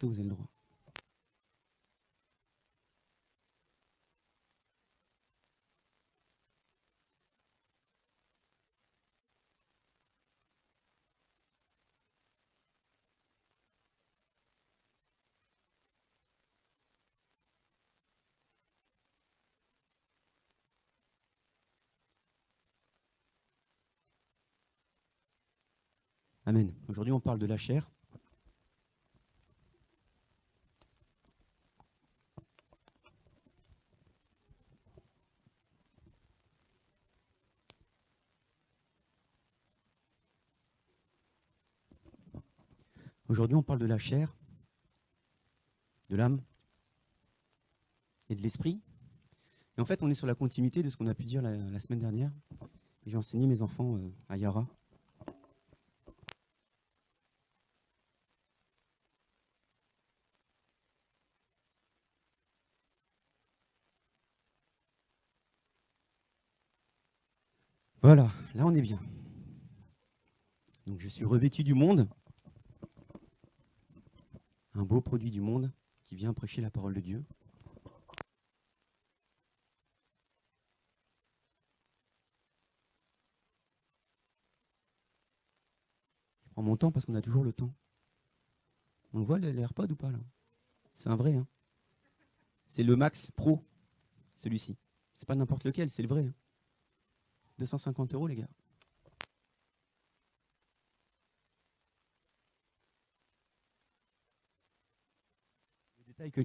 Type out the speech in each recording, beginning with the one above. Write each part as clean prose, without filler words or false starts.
Vous avez le droit. Amen. Aujourd'hui, on parle de la chair. Aujourd'hui, on parle de la chair, de l'âme et de l'esprit. Et en fait, on est sur la continuité de ce qu'on a pu dire la semaine dernière. J'ai enseigné mes enfants à Yara. Voilà, là on est bien. Donc je suis revêtu du monde, un beau produit du monde qui vient prêcher la parole de Dieu. Je prends mon temps parce qu'on a toujours le temps. On le voit les AirPods ou pas là? C'est un vrai, hein. C'est le Max Pro, celui-ci. C'est pas n'importe lequel, c'est le vrai. Hein. 250 € les gars.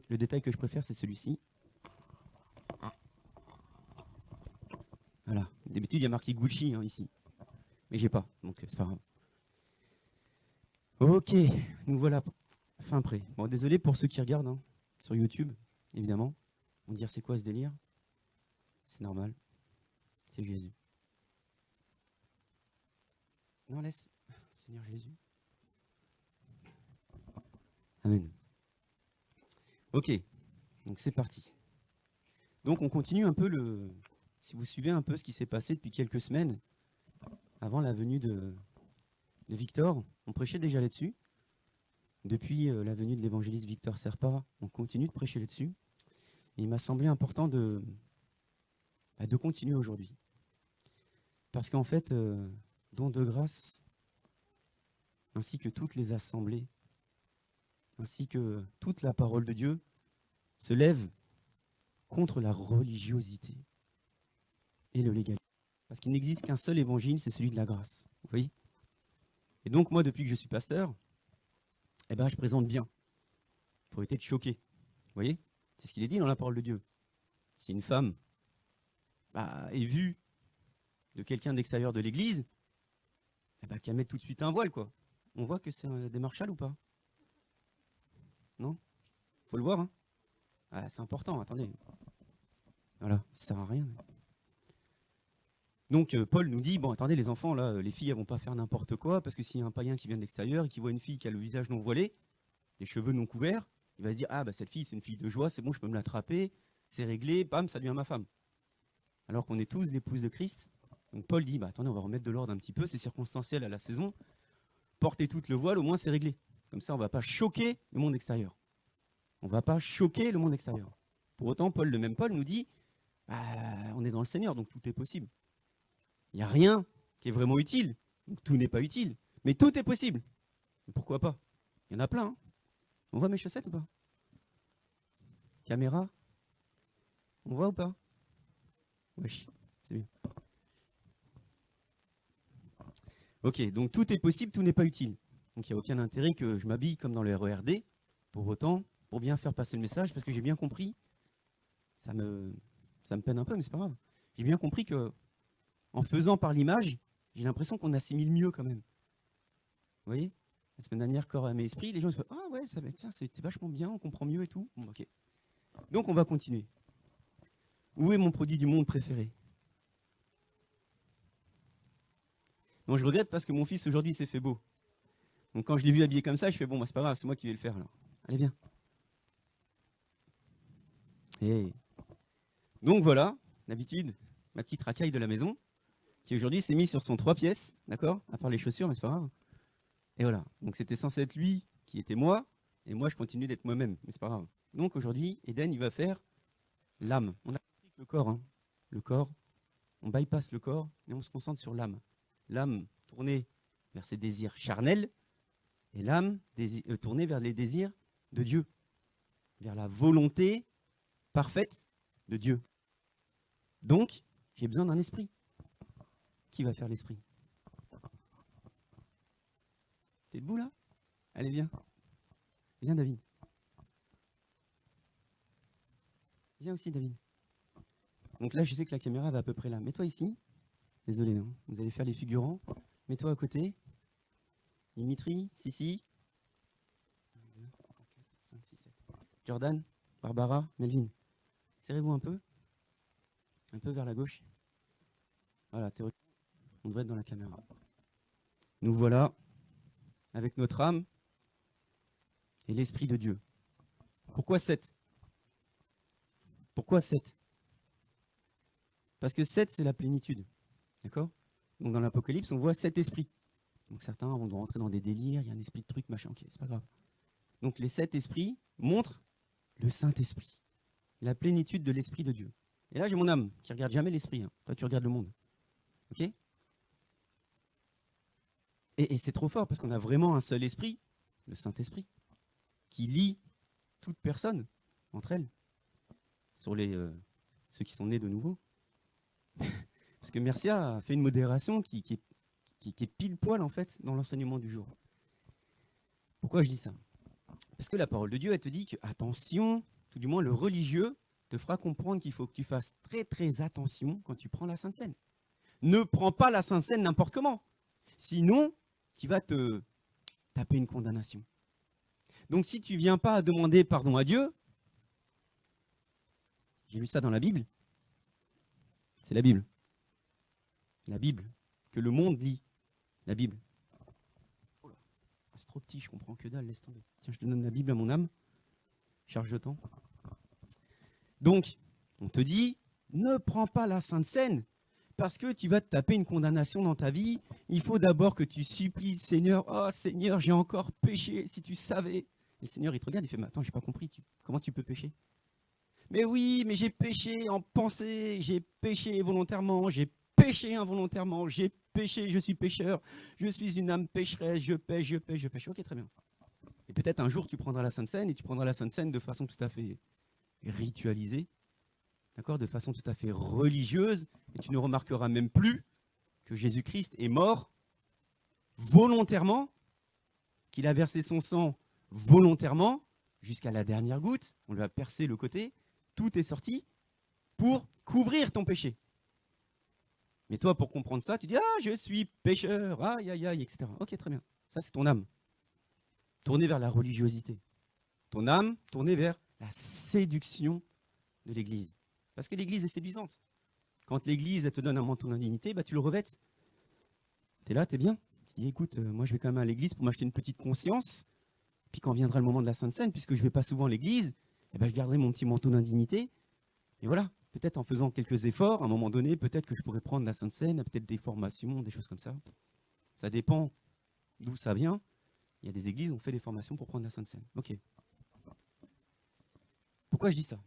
Le détail que je préfère, c'est celui-ci. Voilà. D'habitude, il y a marqué Gucci hein, ici. Mais j'ai pas, donc c'est pas grave. Ok, nous voilà fin prêt. Bon, désolé pour ceux qui regardent hein, sur YouTube, évidemment. On va dire c'est quoi ce délire? C'est normal. C'est Jésus. Non, laisse. Seigneur Jésus. Amen. Ok, donc c'est parti. Donc on continue un peu le... Si vous suivez un peu ce qui s'est passé depuis quelques semaines, avant la venue de Victor, on prêchait déjà là-dessus. Depuis la venue de l'évangéliste Victor Serpa, on continue de prêcher là-dessus. Et il m'a semblé important de continuer aujourd'hui. Parce qu'en fait, Don de Grâce, ainsi que toutes les assemblées, ainsi que toute la parole de Dieu, se lève contre la religiosité et le légalisme. Parce qu'il n'existe qu'un seul évangile, c'est celui de la grâce. Vous voyez? Et donc moi, depuis que je suis pasteur, eh ben, je présente bien, pour éviter de choquer. Vous voyez? C'est ce qu'il est dit dans la parole de Dieu. Si une femme est vue de quelqu'un d'extérieur de l'église, eh ben, qu'elle mette tout de suite un voile, quoi. On voit que c'est des marshals ou pas? Non? Faut le voir, hein? Ah, c'est important, attendez. Voilà, ça sert à rien. Donc Paul nous dit, bon attendez les enfants, là, les filles elles vont pas faire n'importe quoi, parce que s'il y a un païen qui vient de l'extérieur et qui voit une fille qui a le visage non voilé, les cheveux non couverts, il va se dire, ah bah cette fille c'est une fille de joie, c'est bon, je peux me l'attraper, c'est réglé, bam, ça devient ma femme. Alors qu'on est tous l'épouse de Christ. Donc Paul dit, bah attendez, on va remettre de l'ordre un petit peu, c'est circonstanciel à la saison, portez toutes le voile, au moins c'est réglé. Comme ça on va pas choquer le monde extérieur. On va pas choquer le monde extérieur. Pour autant, le même Paul nous dit, on est dans le Seigneur, donc tout est possible. Il n'y a rien qui est vraiment utile. Donc tout n'est pas utile. Mais tout est possible. Pourquoi pas? Il y en a plein. Hein. On voit mes chaussettes ou pas? Caméra? On voit ou pas? Wesh, c'est bien. Ok, donc tout est possible, tout n'est pas utile. Donc il n'y a aucun intérêt que je m'habille comme dans le RERD, pour autant, pour bien faire passer le message, parce que j'ai bien compris, ça me peine un peu, mais c'est pas grave. J'ai bien compris que en faisant par l'image, j'ai l'impression qu'on assimile mieux quand même. Vous voyez? La semaine dernière, corps, âme et esprit, les gens se disent, ah ouais, ça va, tiens, c'était vachement bien, on comprend mieux et tout. Bon, ok. Donc on va continuer. Où est mon produit du monde préféré? Bon, je regrette parce que mon fils aujourd'hui s'est fait beau. Donc quand je l'ai vu habillé comme ça, je fais bon, bah, c'est pas grave, c'est moi qui vais le faire alors. Allez, viens. Et donc voilà, d'habitude, ma petite racaille de la maison, qui aujourd'hui s'est mise sur son 3 pièces, d'accord? À part les chaussures, mais c'est pas grave. Et voilà, donc c'était censé être lui qui était moi, Et moi, je continue d'être moi-même, mais c'est pas grave. Donc aujourd'hui, Eden, il va faire l'âme. On a compris que le corps, hein. Le corps, on bypasse le corps et on se concentre sur l'âme. L'âme tournée vers ses désirs charnels et l'âme tournée vers les désirs de Dieu, vers la volonté parfaite de Dieu. Donc, j'ai besoin d'un esprit. Qui va faire l'esprit? T'es debout là? Allez, viens. Viens, David. Viens aussi, David. Donc là, je sais que la caméra va à peu près là. Mets-toi ici. Désolé, hein. Vous allez faire les figurants. Mets-toi à côté. Dimitri, Sissi. 1, 2, 3, 4, 5, 6, 7. Jordan, Barbara, Melvin. Serrez-vous un peu. Un peu vers la gauche. Voilà, théoriquement, on devrait être dans la caméra. Nous voilà avec notre âme et l'Esprit de Dieu. Pourquoi 7? Pourquoi 7? Parce que 7, c'est la plénitude. D'accord? Donc dans l'Apocalypse, on voit 7 esprits. Donc certains vont rentrer dans des délires, il y a un esprit de truc, machin, ok, c'est pas grave. Donc les 7 esprits montrent le Saint-Esprit, la plénitude de l'Esprit de Dieu. Et là, j'ai mon âme qui regarde jamais l'Esprit. Hein. Toi, tu regardes le monde. Ok? Et c'est trop fort parce qu'on a vraiment un seul esprit, le Saint-Esprit, qui lie toute personne entre elles, sur ceux qui sont nés de nouveau. Parce que Mercia a fait une modération qui est pile poil en fait dans l'enseignement du jour. Pourquoi je dis ça? Parce que la parole de Dieu, elle te dit que, attention, tout du moins le religieux te fera comprendre qu'il faut que tu fasses très très attention quand tu prends la Sainte Seine. Ne prends pas la Sainte Seine n'importe comment. Sinon, tu vas te taper une condamnation. Donc si tu ne viens pas demander pardon à Dieu, j'ai lu ça dans la Bible, c'est la Bible. La Bible, que le monde lit. La Bible. Oh là, c'est trop petit, je comprends que dalle, laisse tomber. Tiens, je te donne la Bible à mon âme. Charge de temps. Donc, on te dit, ne prends pas la Sainte Seine, parce que tu vas te taper une condamnation dans ta vie. Il faut d'abord que tu supplies le Seigneur. Oh Seigneur, j'ai encore péché, si tu savais. Et le Seigneur, il te regarde, il fait, mais attends, j'ai pas compris, comment tu peux pécher? Mais oui, mais j'ai péché en pensée, j'ai péché volontairement, j'ai péché involontairement, j'ai péché, je suis pécheur, je suis une âme pécheresse, je pêche, je pêche, je pêche. Ok, très bien. Et peut-être un jour, tu prendras la Sainte Seine et tu prendras la Sainte Seine de façon tout à fait ritualisée, d'accord, de façon tout à fait religieuse, et tu ne remarqueras même plus que Jésus-Christ est mort volontairement, qu'il a versé son sang volontairement, jusqu'à la dernière goutte, on lui a percé le côté, tout est sorti pour couvrir ton péché. Mais toi, pour comprendre ça, tu dis « Ah, je suis pécheur, aïe, aïe, aïe, etc. » Ok, très bien. Ça, c'est ton âme. Tournée vers la religiosité. Ton âme tournée vers la séduction de l'Église. Parce que l'Église est séduisante. Quand l'Église te donne un manteau d'indignité, bah, tu le revêtes. Tu es là, tu es bien. Tu dis, écoute, moi je vais quand même à l'Église pour m'acheter une petite conscience. Puis quand viendra le moment de la Sainte Seine, puisque je ne vais pas souvent à l'Église, eh ben, je garderai mon petit manteau d'indignité. Et voilà, peut-être en faisant quelques efforts, à un moment donné, peut-être que je pourrais prendre la Sainte Seine, peut-être des formations, des choses comme ça. Ça dépend d'où ça vient. Il y a des églises où on fait des formations pour prendre la Sainte Seine. Ok. Pourquoi je dis ça?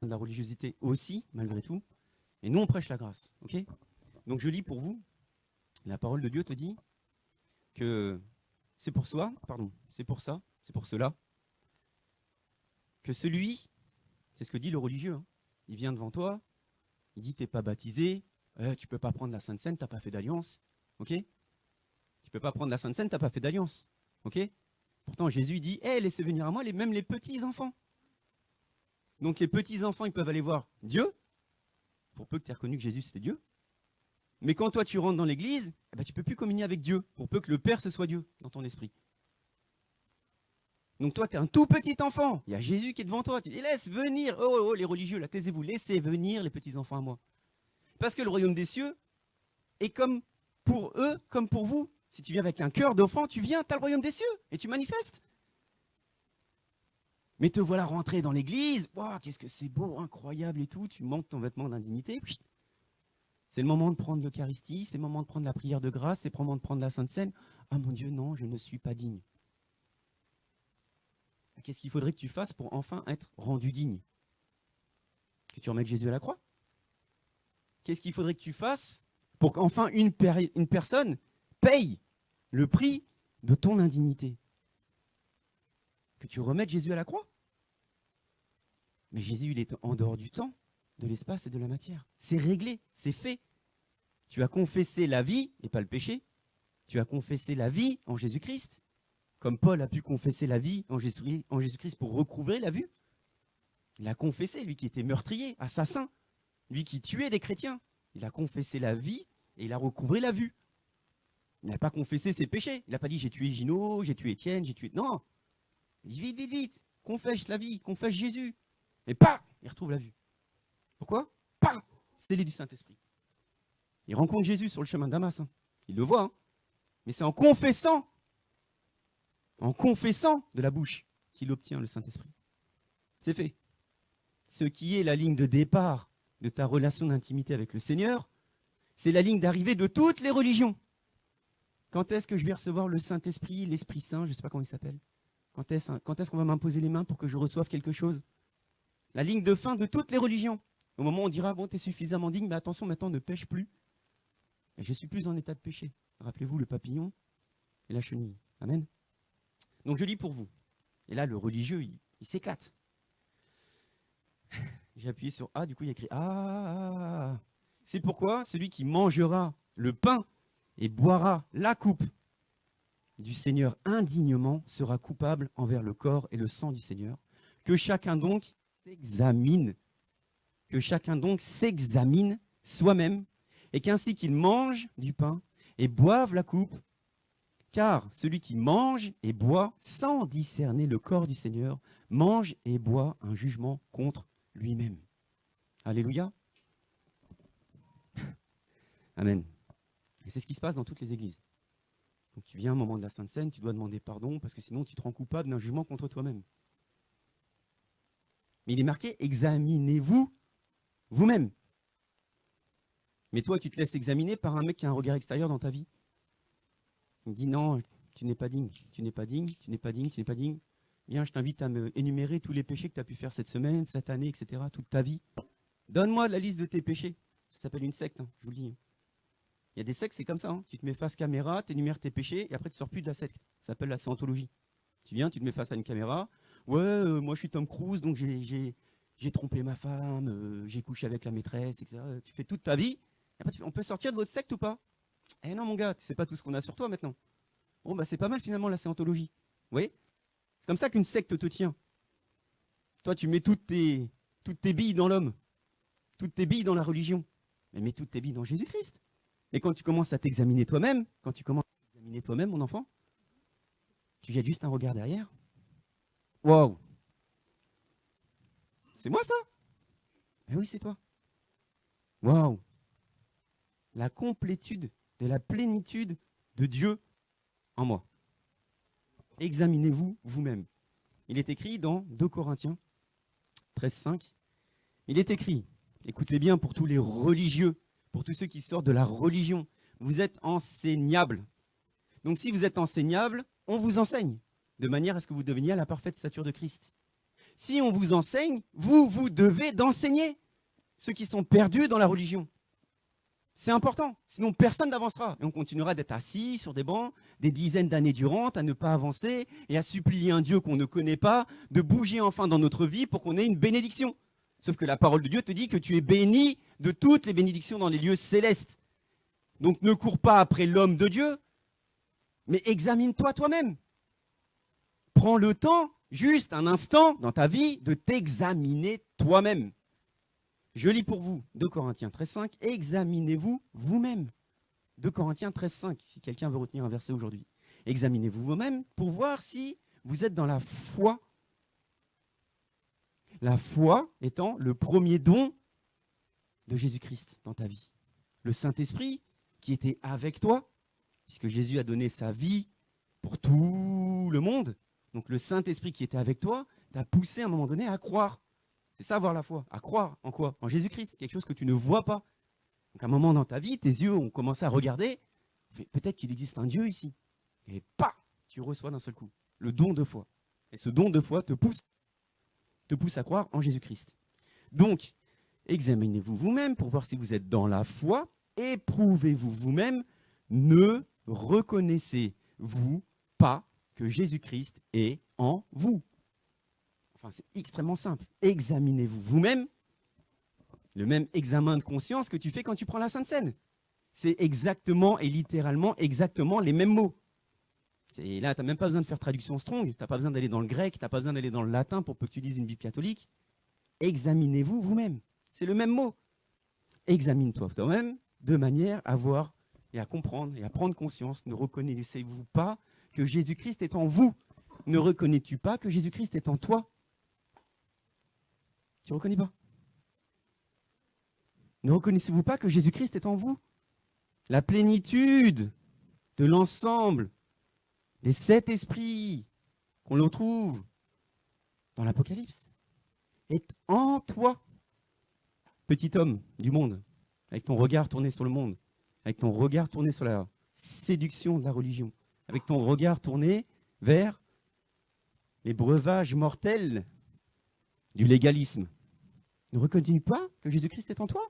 De la religiosité aussi, malgré tout. Et nous, on prêche la grâce. Ok. Donc je lis pour vous. La parole de Dieu te dit que c'est pour ça, c'est pour cela, que celui, c'est ce que dit le religieux, hein, il vient devant toi, il dit t'es pas baptisé, tu peux pas prendre la Sainte Seine, t'as pas fait d'alliance, ok? Tu peux pas prendre la Sainte Seine, t'as pas fait d'alliance, ok? Pourtant Jésus dit, laissez venir à moi même les petits enfants. Donc les petits enfants, ils peuvent aller voir Dieu, pour peu que tu aies reconnu que Jésus c'était Dieu. Mais quand toi tu rentres dans l'église, tu ne peux plus communier avec Dieu, pour peu que le Père ce soit Dieu dans ton esprit. Donc toi, tu es un tout petit enfant. Il y a Jésus qui est devant toi. Tu dis, laisse venir. Oh, les religieux, là, taisez-vous. Laissez venir les petits enfants à moi. Parce que le royaume des cieux est comme pour eux, comme pour vous. Si tu viens avec un cœur d'enfant, tu viens, tu as le royaume des cieux et tu manifestes. Mais te voilà rentrer dans l'église. Wow, qu'est-ce que c'est beau, incroyable et tout. Tu montes ton vêtement d'indignité. C'est le moment de prendre l'Eucharistie, c'est le moment de prendre la prière de grâce, c'est le moment de prendre la Sainte Seine. Ah mon Dieu, non, je ne suis pas digne. Qu'est-ce qu'il faudrait que tu fasses pour enfin être rendu digne? Que tu remettes Jésus à la croix? Qu'est-ce qu'il faudrait que tu fasses pour qu'enfin une personne paye le prix de ton indignité? Que tu remettes Jésus à la croix? Mais Jésus, il est en dehors du temps, de l'espace et de la matière. C'est réglé, c'est fait. Tu as confessé la vie et pas le péché. Tu as confessé la vie en Jésus-Christ, comme Paul a pu confesser la vie en Jésus-Christ pour recouvrer la vue. Il a confessé, lui qui était meurtrier, assassin, lui qui tuait des chrétiens. Il a confessé la vie et il a recouvré la vue. Il n'a pas confessé ses péchés. Il n'a pas dit j'ai tué Gino, j'ai tué Étienne, j'ai tué... Non. Il dit vite, vite, vite. Confesse la vie, confesse Jésus. Et pas, il retrouve la vue. Pourquoi? Pas, scellé du Saint-Esprit. Il rencontre Jésus sur le chemin de Damas. Hein. Il le voit. Hein. Mais c'est en confessant de la bouche qu'il obtient le Saint-Esprit. C'est fait. Ce qui est la ligne de départ de ta relation d'intimité avec le Seigneur, c'est la ligne d'arrivée de toutes les religions. Quand est-ce que je vais recevoir le Saint-Esprit, l'Esprit Saint, je ne sais pas comment il s'appelle? Quand est-ce qu'on va m'imposer les mains pour que je reçoive quelque chose? La ligne de fin de toutes les religions. Au moment où on dira, bon, tu es suffisamment digne, mais attention, maintenant, ne pêche plus. Et je ne suis plus en état de péché. Rappelez-vous le papillon et la chenille. Amen. Donc je lis pour vous. Et là, le religieux, il s'éclate. J'ai appuyé sur A, du coup, il y a écrit Ah. C'est pourquoi celui qui mangera le pain et boira la coupe du Seigneur indignement sera coupable envers le corps et le sang du Seigneur. Que chacun donc s'examine soi-même, et qu'ainsi qu'il mange du pain et boive la coupe, car celui qui mange et boit sans discerner le corps du Seigneur mange et boit un jugement contre lui-même. Alléluia. Amen. Et c'est ce qui se passe dans toutes les églises. Donc tu viens au moment de la Sainte Seine, tu dois demander pardon, parce que sinon tu te rends coupable d'un jugement contre toi-même. Mais il est marqué, examinez-vous vous-même. Mais toi, tu te laisses examiner par un mec qui a un regard extérieur dans ta vie. Il dit non, tu n'es pas digne, tu n'es pas digne, tu n'es pas digne, tu n'es pas digne. Bien, je t'invite à me énumérer tous les péchés que tu as pu faire cette semaine, cette année, etc., toute ta vie. Donne-moi la liste de tes péchés. Ça s'appelle une secte, hein, je vous le dis. Il y a des sectes, c'est comme ça. Hein. Tu te mets face caméra, tu énumères tes péchés, et après tu ne sors plus de la secte. Ça s'appelle la scientologie. Tu viens, tu te mets face à une caméra. Ouais, moi je suis Tom Cruise, donc j'ai trompé ma femme, j'ai couché avec la maîtresse, etc. Tu fais toute ta vie. Et après, on peut sortir de votre secte ou pas? Eh non, mon gars, tu sais pas tout ce qu'on a sur toi maintenant. Bon, bah c'est pas mal finalement la scientologie. Vous voyez? C'est comme ça qu'une secte te tient. Toi, tu mets toutes tes billes dans l'homme, toutes tes billes dans la religion. Mais mets toutes tes billes dans Jésus-Christ. Et quand tu commences à t'examiner toi-même, mon enfant, tu jettes juste un regard derrière. Waouh! C'est moi ça? Mais oui, c'est toi. Waouh! La complétude de la plénitude de Dieu en moi. Examinez-vous vous-même. Il est écrit dans 2 Corinthiens 13,5. Il est écrit, écoutez bien pour tous les religieux, pour tous ceux qui sortent de la religion, vous êtes enseignables. Donc si vous êtes enseignables, on vous enseigne, de manière à ce que vous deveniez à la parfaite stature de Christ. Si on vous enseigne, vous devez d'enseigner ceux qui sont perdus dans la religion. C'est important, sinon personne n'avancera. Et on continuera d'être assis sur des bancs des dizaines d'années durant, à ne pas avancer et à supplier un Dieu qu'on ne connaît pas de bouger enfin dans notre vie pour qu'on ait une bénédiction. Sauf que la parole de Dieu te dit que tu es béni de toutes les bénédictions dans les lieux célestes. Donc ne cours pas après l'homme de Dieu, mais examine-toi toi-même. Prends le temps, juste un instant dans ta vie, de t'examiner toi-même. Je lis pour vous 2 Corinthiens 13,5. Examinez-vous vous-même. 2 Corinthiens 13,5, si quelqu'un veut retenir un verset aujourd'hui. Examinez-vous vous-même pour voir si vous êtes dans la foi. La foi étant le premier don de Jésus-Christ dans ta vie. Le Saint-Esprit qui était avec toi, puisque Jésus a donné sa vie pour tout le monde. Donc le Saint-Esprit qui était avec toi t'a poussé à un moment donné à croire. C'est ça avoir la foi. À croire en quoi? En Jésus-Christ, quelque chose que tu ne vois pas. Donc à un moment dans ta vie, tes yeux ont commencé à regarder. Peut-être qu'il existe un Dieu ici. Et tu reçois d'un seul coup le don de foi. Et ce don de foi te pousse à croire en Jésus-Christ. Donc, examinez-vous vous-même pour voir si vous êtes dans la foi. Éprouvez-vous vous-même. Ne reconnaissez-vous pas que Jésus-Christ est en vous? Enfin, c'est extrêmement simple. Examinez-vous vous-même. Le même examen de conscience que tu fais quand tu prends la Sainte Seine. C'est exactement et littéralement exactement les mêmes mots. Et là, tu n'as même pas besoin de faire traduction strong, tu n'as pas besoin d'aller dans le grec, tu n'as pas besoin d'aller dans le latin pour peu que tu lises une Bible catholique. Examinez-vous vous-même. C'est le même mot. Examine-toi toi-même de manière à voir et à comprendre et à prendre conscience. Ne reconnaissez-vous pas que Jésus-Christ est en vous? Ne reconnais-tu pas que Jésus-Christ est en toi? Tu ne reconnais pas? Ne reconnaissez-vous pas que Jésus-Christ est en vous? La plénitude de l'ensemble des 7 esprits qu'on le trouve dans l'Apocalypse est en toi. Petit homme du monde, avec ton regard tourné sur le monde, avec ton regard tourné sur la séduction de la religion, avec ton regard tourné vers les breuvages mortels du légalisme. Ne reconnais-tu pas que Jésus-Christ est en toi?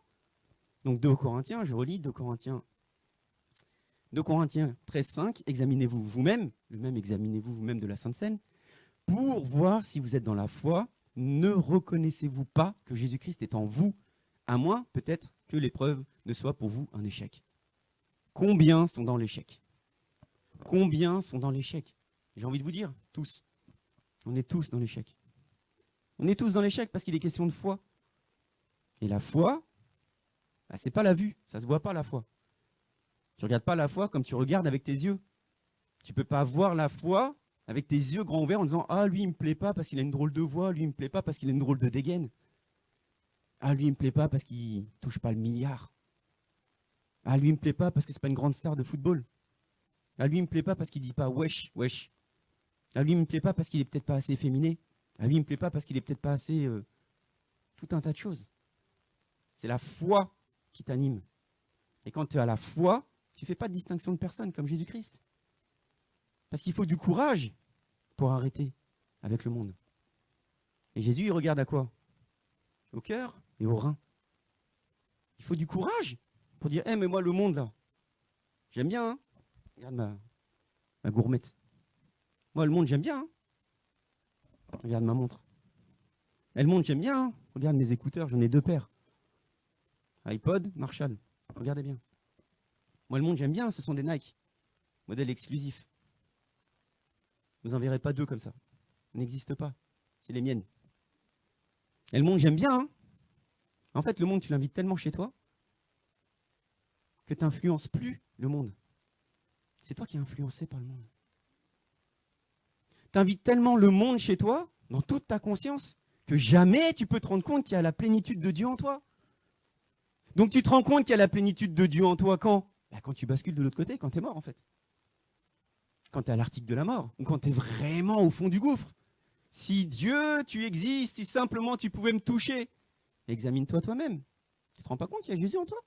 Donc 2 Corinthiens, je relis 2 Corinthiens 13,5, examinez-vous vous-même, le même examinez-vous vous-même de la Sainte Seine, pour voir si vous êtes dans la foi. Ne reconnaissez-vous pas que Jésus-Christ est en vous, à moins peut-être que l'épreuve ne soit pour vous un échec? Combien sont dans l'échec? Combien sont dans l'échec? J'ai envie de vous dire, tous. On est tous dans l'échec. On est tous dans l'échec parce qu'il est question de foi. Et la foi, bah, c'est pas la vue, ça se voit pas la foi. Tu regardes pas la foi comme tu regardes avec tes yeux. Tu peux pas voir la foi avec tes yeux grands ouverts en disant « Ah, lui, il me plaît pas parce qu'il a une drôle de voix, lui, il me plaît pas parce qu'il a une drôle de dégaine. Ah, lui, il me plaît pas parce qu'il touche pas le milliard. Ah, lui, il me plaît pas parce que c'est pas une grande star de football. Ah, lui, il me plaît pas parce qu'il dit pas wesh, wesh. Ah, lui, il me plaît pas parce qu'il est peut-être pas assez efféminé. Ah, lui, il me plaît pas parce qu'il est peut-être pas assez... tout un tas de choses. C'est la foi qui t'anime. Et quand tu as la foi, tu ne fais pas de distinction de personne comme Jésus-Christ. Parce qu'il faut du courage pour arrêter avec le monde. Et Jésus, il regarde à quoi? Au cœur et au rein. Il faut du courage pour dire, mais moi, le monde, là, j'aime bien. Hein. Regarde ma gourmette. Moi, le monde, j'aime bien. Hein. Regarde ma montre. Et le monde, j'aime bien. Hein. Regarde mes écouteurs, j'en ai 2 paires. iPod, Marshall. Regardez bien. Moi, le monde, j'aime bien. Ce sont des Nike. Modèle exclusif. Vous n'en verrez pas 2 comme ça. Ça n'existe pas. C'est les miennes. Et le monde, j'aime bien. Hein. En fait, le monde, tu l'invites tellement chez toi que tu n'influences plus le monde. C'est toi qui es influencé par le monde. Tu invites tellement le monde chez toi, dans toute ta conscience, que jamais tu peux te rendre compte qu'il y a la plénitude de Dieu en toi. Donc tu te rends compte qu'il y a la plénitude de Dieu en toi quand? Quand tu bascules de l'autre côté, quand tu es mort en fait. Quand tu es à l'article de la mort, ou quand tu es vraiment au fond du gouffre. Si Dieu, tu existes, si simplement tu pouvais me toucher, examine-toi toi-même. Tu ne te rends pas compte qu'il y a Jésus en toi?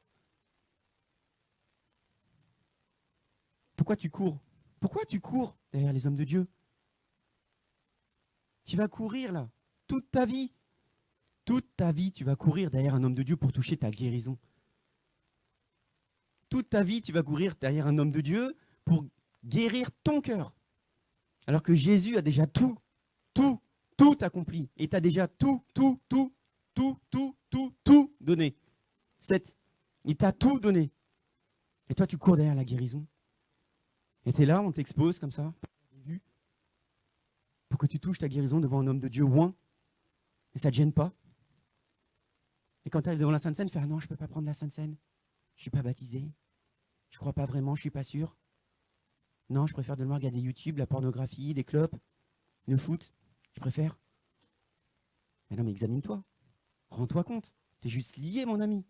Pourquoi tu cours? Pourquoi tu cours derrière les hommes de Dieu? Tu vas courir là, toute ta vie. Toute ta vie, tu vas courir derrière un homme de Dieu pour toucher ta guérison. Toute ta vie, tu vas courir derrière un homme de Dieu pour guérir ton cœur. Alors que Jésus a déjà tout accompli. Et tu as déjà tout donné. 7. Il t'a tout donné. Et toi, tu cours derrière la guérison. Et tu es là, on t'expose comme ça, pour que tu touches ta guérison devant un homme de Dieu oint. Et ça ne te gêne pas. Et quand tu arrives devant la Sainte Seine, tu fais « Ah non, je ne peux pas prendre la Sainte Seine. Je ne suis pas baptisé. Je ne crois pas vraiment, je ne suis pas sûr. Non, je préfère de le regarder YouTube, la pornographie, les clopes, le foot. Je préfère. » Mais non, mais examine-toi. Rends-toi compte. Tu es juste lié, mon ami.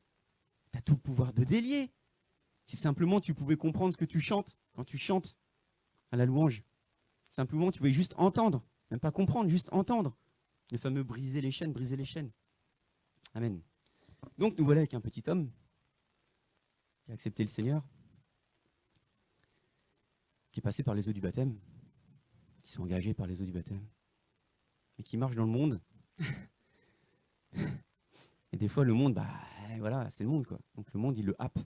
Tu as tout le pouvoir de délier. Si simplement tu pouvais comprendre ce que tu chantes, quand tu chantes à la louange, simplement tu pouvais juste entendre, même pas comprendre, juste entendre. Le fameux briser les chaînes, briser les chaînes. Amen. Donc nous voilà avec un petit homme qui a accepté le Seigneur, qui est passé par les eaux du baptême, qui s'est engagé par les eaux du baptême, et qui marche dans le monde. Et des fois, le monde, voilà, c'est le monde, quoi. Donc le monde, il le happe. Vous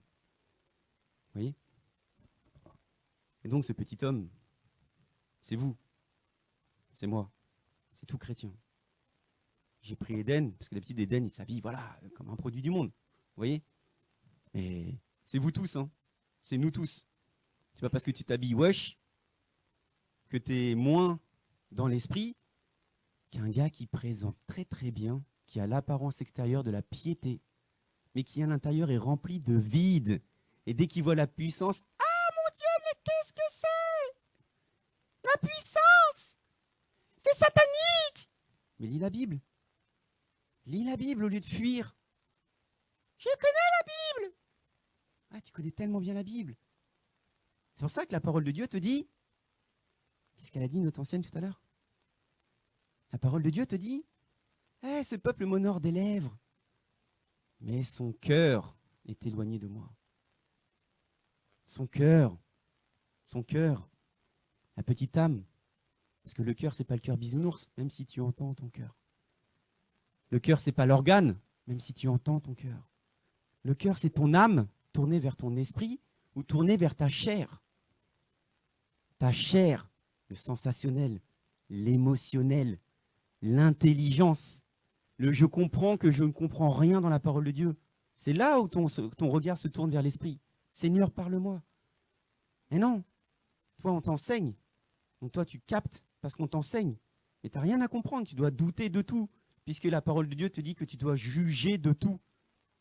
voyez? Et donc ce petit homme, c'est vous, c'est moi, c'est tout chrétien. J'ai pris Éden, parce que d'habitude, Éden, il s'habille, voilà, comme un produit du monde. Vous voyez? Mais c'est vous tous, hein. C'est nous tous. C'est pas parce que tu t'habilles wesh que tu es moins dans l'esprit qu'un gars qui présente très très bien, qui a l'apparence extérieure de la piété, mais qui à l'intérieur est rempli de vide. Et dès qu'il voit la puissance, ah mon Dieu, mais qu'est-ce que c'est? La puissance! C'est satanique! Mais lis la Bible. Lis la Bible au lieu de fuir. Je connais la Bible! Ah, tu connais tellement bien la Bible. C'est pour ça que la parole de Dieu te dit, qu'est-ce qu'elle a dit notre ancienne tout à l'heure? La parole de Dieu te dit, ce peuple m'honore des lèvres, mais son cœur est éloigné de moi. Son cœur, la petite âme. Parce que le cœur, c'est pas le cœur bisounours, même si tu entends ton cœur. Le cœur, c'est pas l'organe, même si tu entends ton cœur. Le cœur, c'est ton âme tournée vers ton esprit ou tournée vers ta chair. Ta chair, le sensationnel, l'émotionnel, l'intelligence, le je comprends que je ne comprends rien dans la parole de Dieu. C'est là où ton regard se tourne vers l'esprit. Seigneur, parle-moi. Mais non, toi, on t'enseigne. Donc toi, tu captes parce qu'on t'enseigne. Mais tu n'as rien à comprendre, tu dois douter de tout, puisque la parole de Dieu te dit que tu dois juger de tout.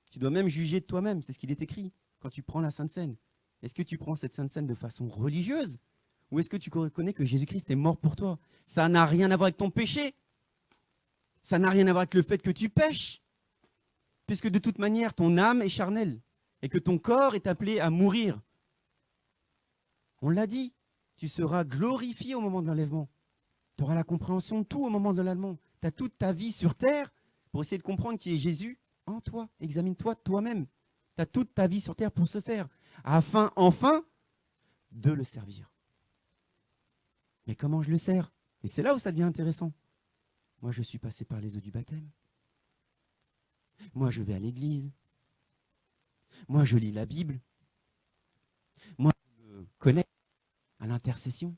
Tu dois même juger de toi-même, c'est ce qu'il est écrit quand tu prends la Sainte Seine. Est-ce que tu prends cette Sainte Seine de façon religieuse ou est-ce que tu reconnais que Jésus-Christ est mort pour toi? Ça n'a rien à voir avec ton péché. Ça n'a rien à voir avec le fait que tu pèches. Puisque de toute manière, ton âme est charnelle et que ton corps est appelé à mourir. On l'a dit, tu seras glorifié au moment de l'enlèvement. Tu auras la compréhension de tout au moment de l'enlèvement. Tu as toute ta vie sur terre pour essayer de comprendre qui est Jésus en toi. Examine-toi toi-même. Tu as toute ta vie sur terre pour ce faire, afin enfin de le servir. Mais comment je le sers? Et c'est là où ça devient intéressant. Moi, je suis passé par les eaux du baptême. Moi, je vais à l'église. Moi, je lis la Bible. Moi, je me connecte à l'intercession.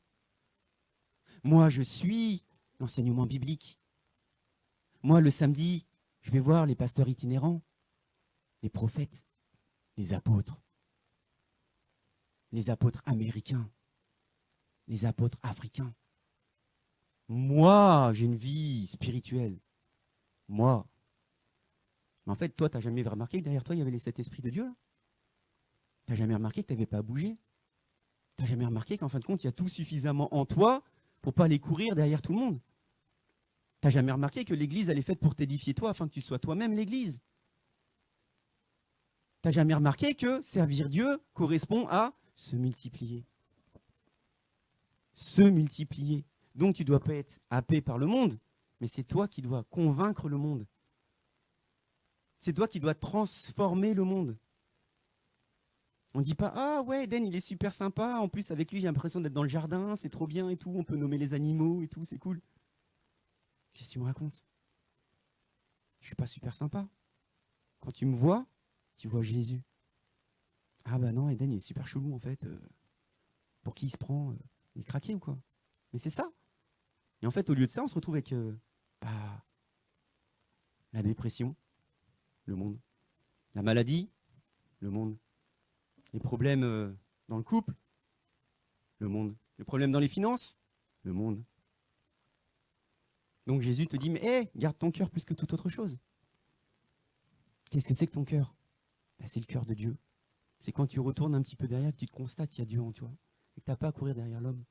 Moi, je suis l'enseignement biblique. Moi, le samedi, je vais voir les pasteurs itinérants, les prophètes, les apôtres américains, les apôtres africains. Moi, j'ai une vie spirituelle. Moi. Mais en fait, toi, tu n'as jamais remarqué que derrière toi, il y avait les 7 esprits de Dieu. Tu n'as jamais remarqué que tu n'avais pas à bouger. Tu n'as jamais remarqué qu'en fin de compte, il y a tout suffisamment en toi pour ne pas aller courir derrière tout le monde. Tu n'as jamais remarqué que l'église, elle est faite pour t'édifier toi, afin que tu sois toi-même l'église. Tu n'as jamais remarqué que servir Dieu correspond à se multiplier. Se multiplier. Donc tu ne dois pas être happé par le monde, mais c'est toi qui dois convaincre le monde. C'est toi qui dois transformer le monde. On ne dit pas, ah ouais, Eden, il est super sympa, en plus avec lui j'ai l'impression d'être dans le jardin, c'est trop bien et tout, on peut nommer les animaux et tout, c'est cool. Qu'est-ce que tu me racontes? Je suis pas super sympa. Quand tu me vois, tu vois Jésus. Ah bah non, Eden, il est super chelou en fait. Pour qui il se prend? Il est craqué ou quoi? Mais c'est ça. Et en fait, au lieu de ça, on se retrouve avec la dépression, le monde. La maladie, le monde. Les problèmes dans le couple, le monde. Les problèmes dans les finances, le monde. Donc Jésus te dit, mais garde ton cœur plus que toute autre chose. Qu'est-ce que c'est que ton cœur? C'est le cœur de Dieu. C'est quand tu retournes un petit peu derrière que tu te constates qu'il y a Dieu en toi. Et que tu n'as pas à courir derrière l'homme.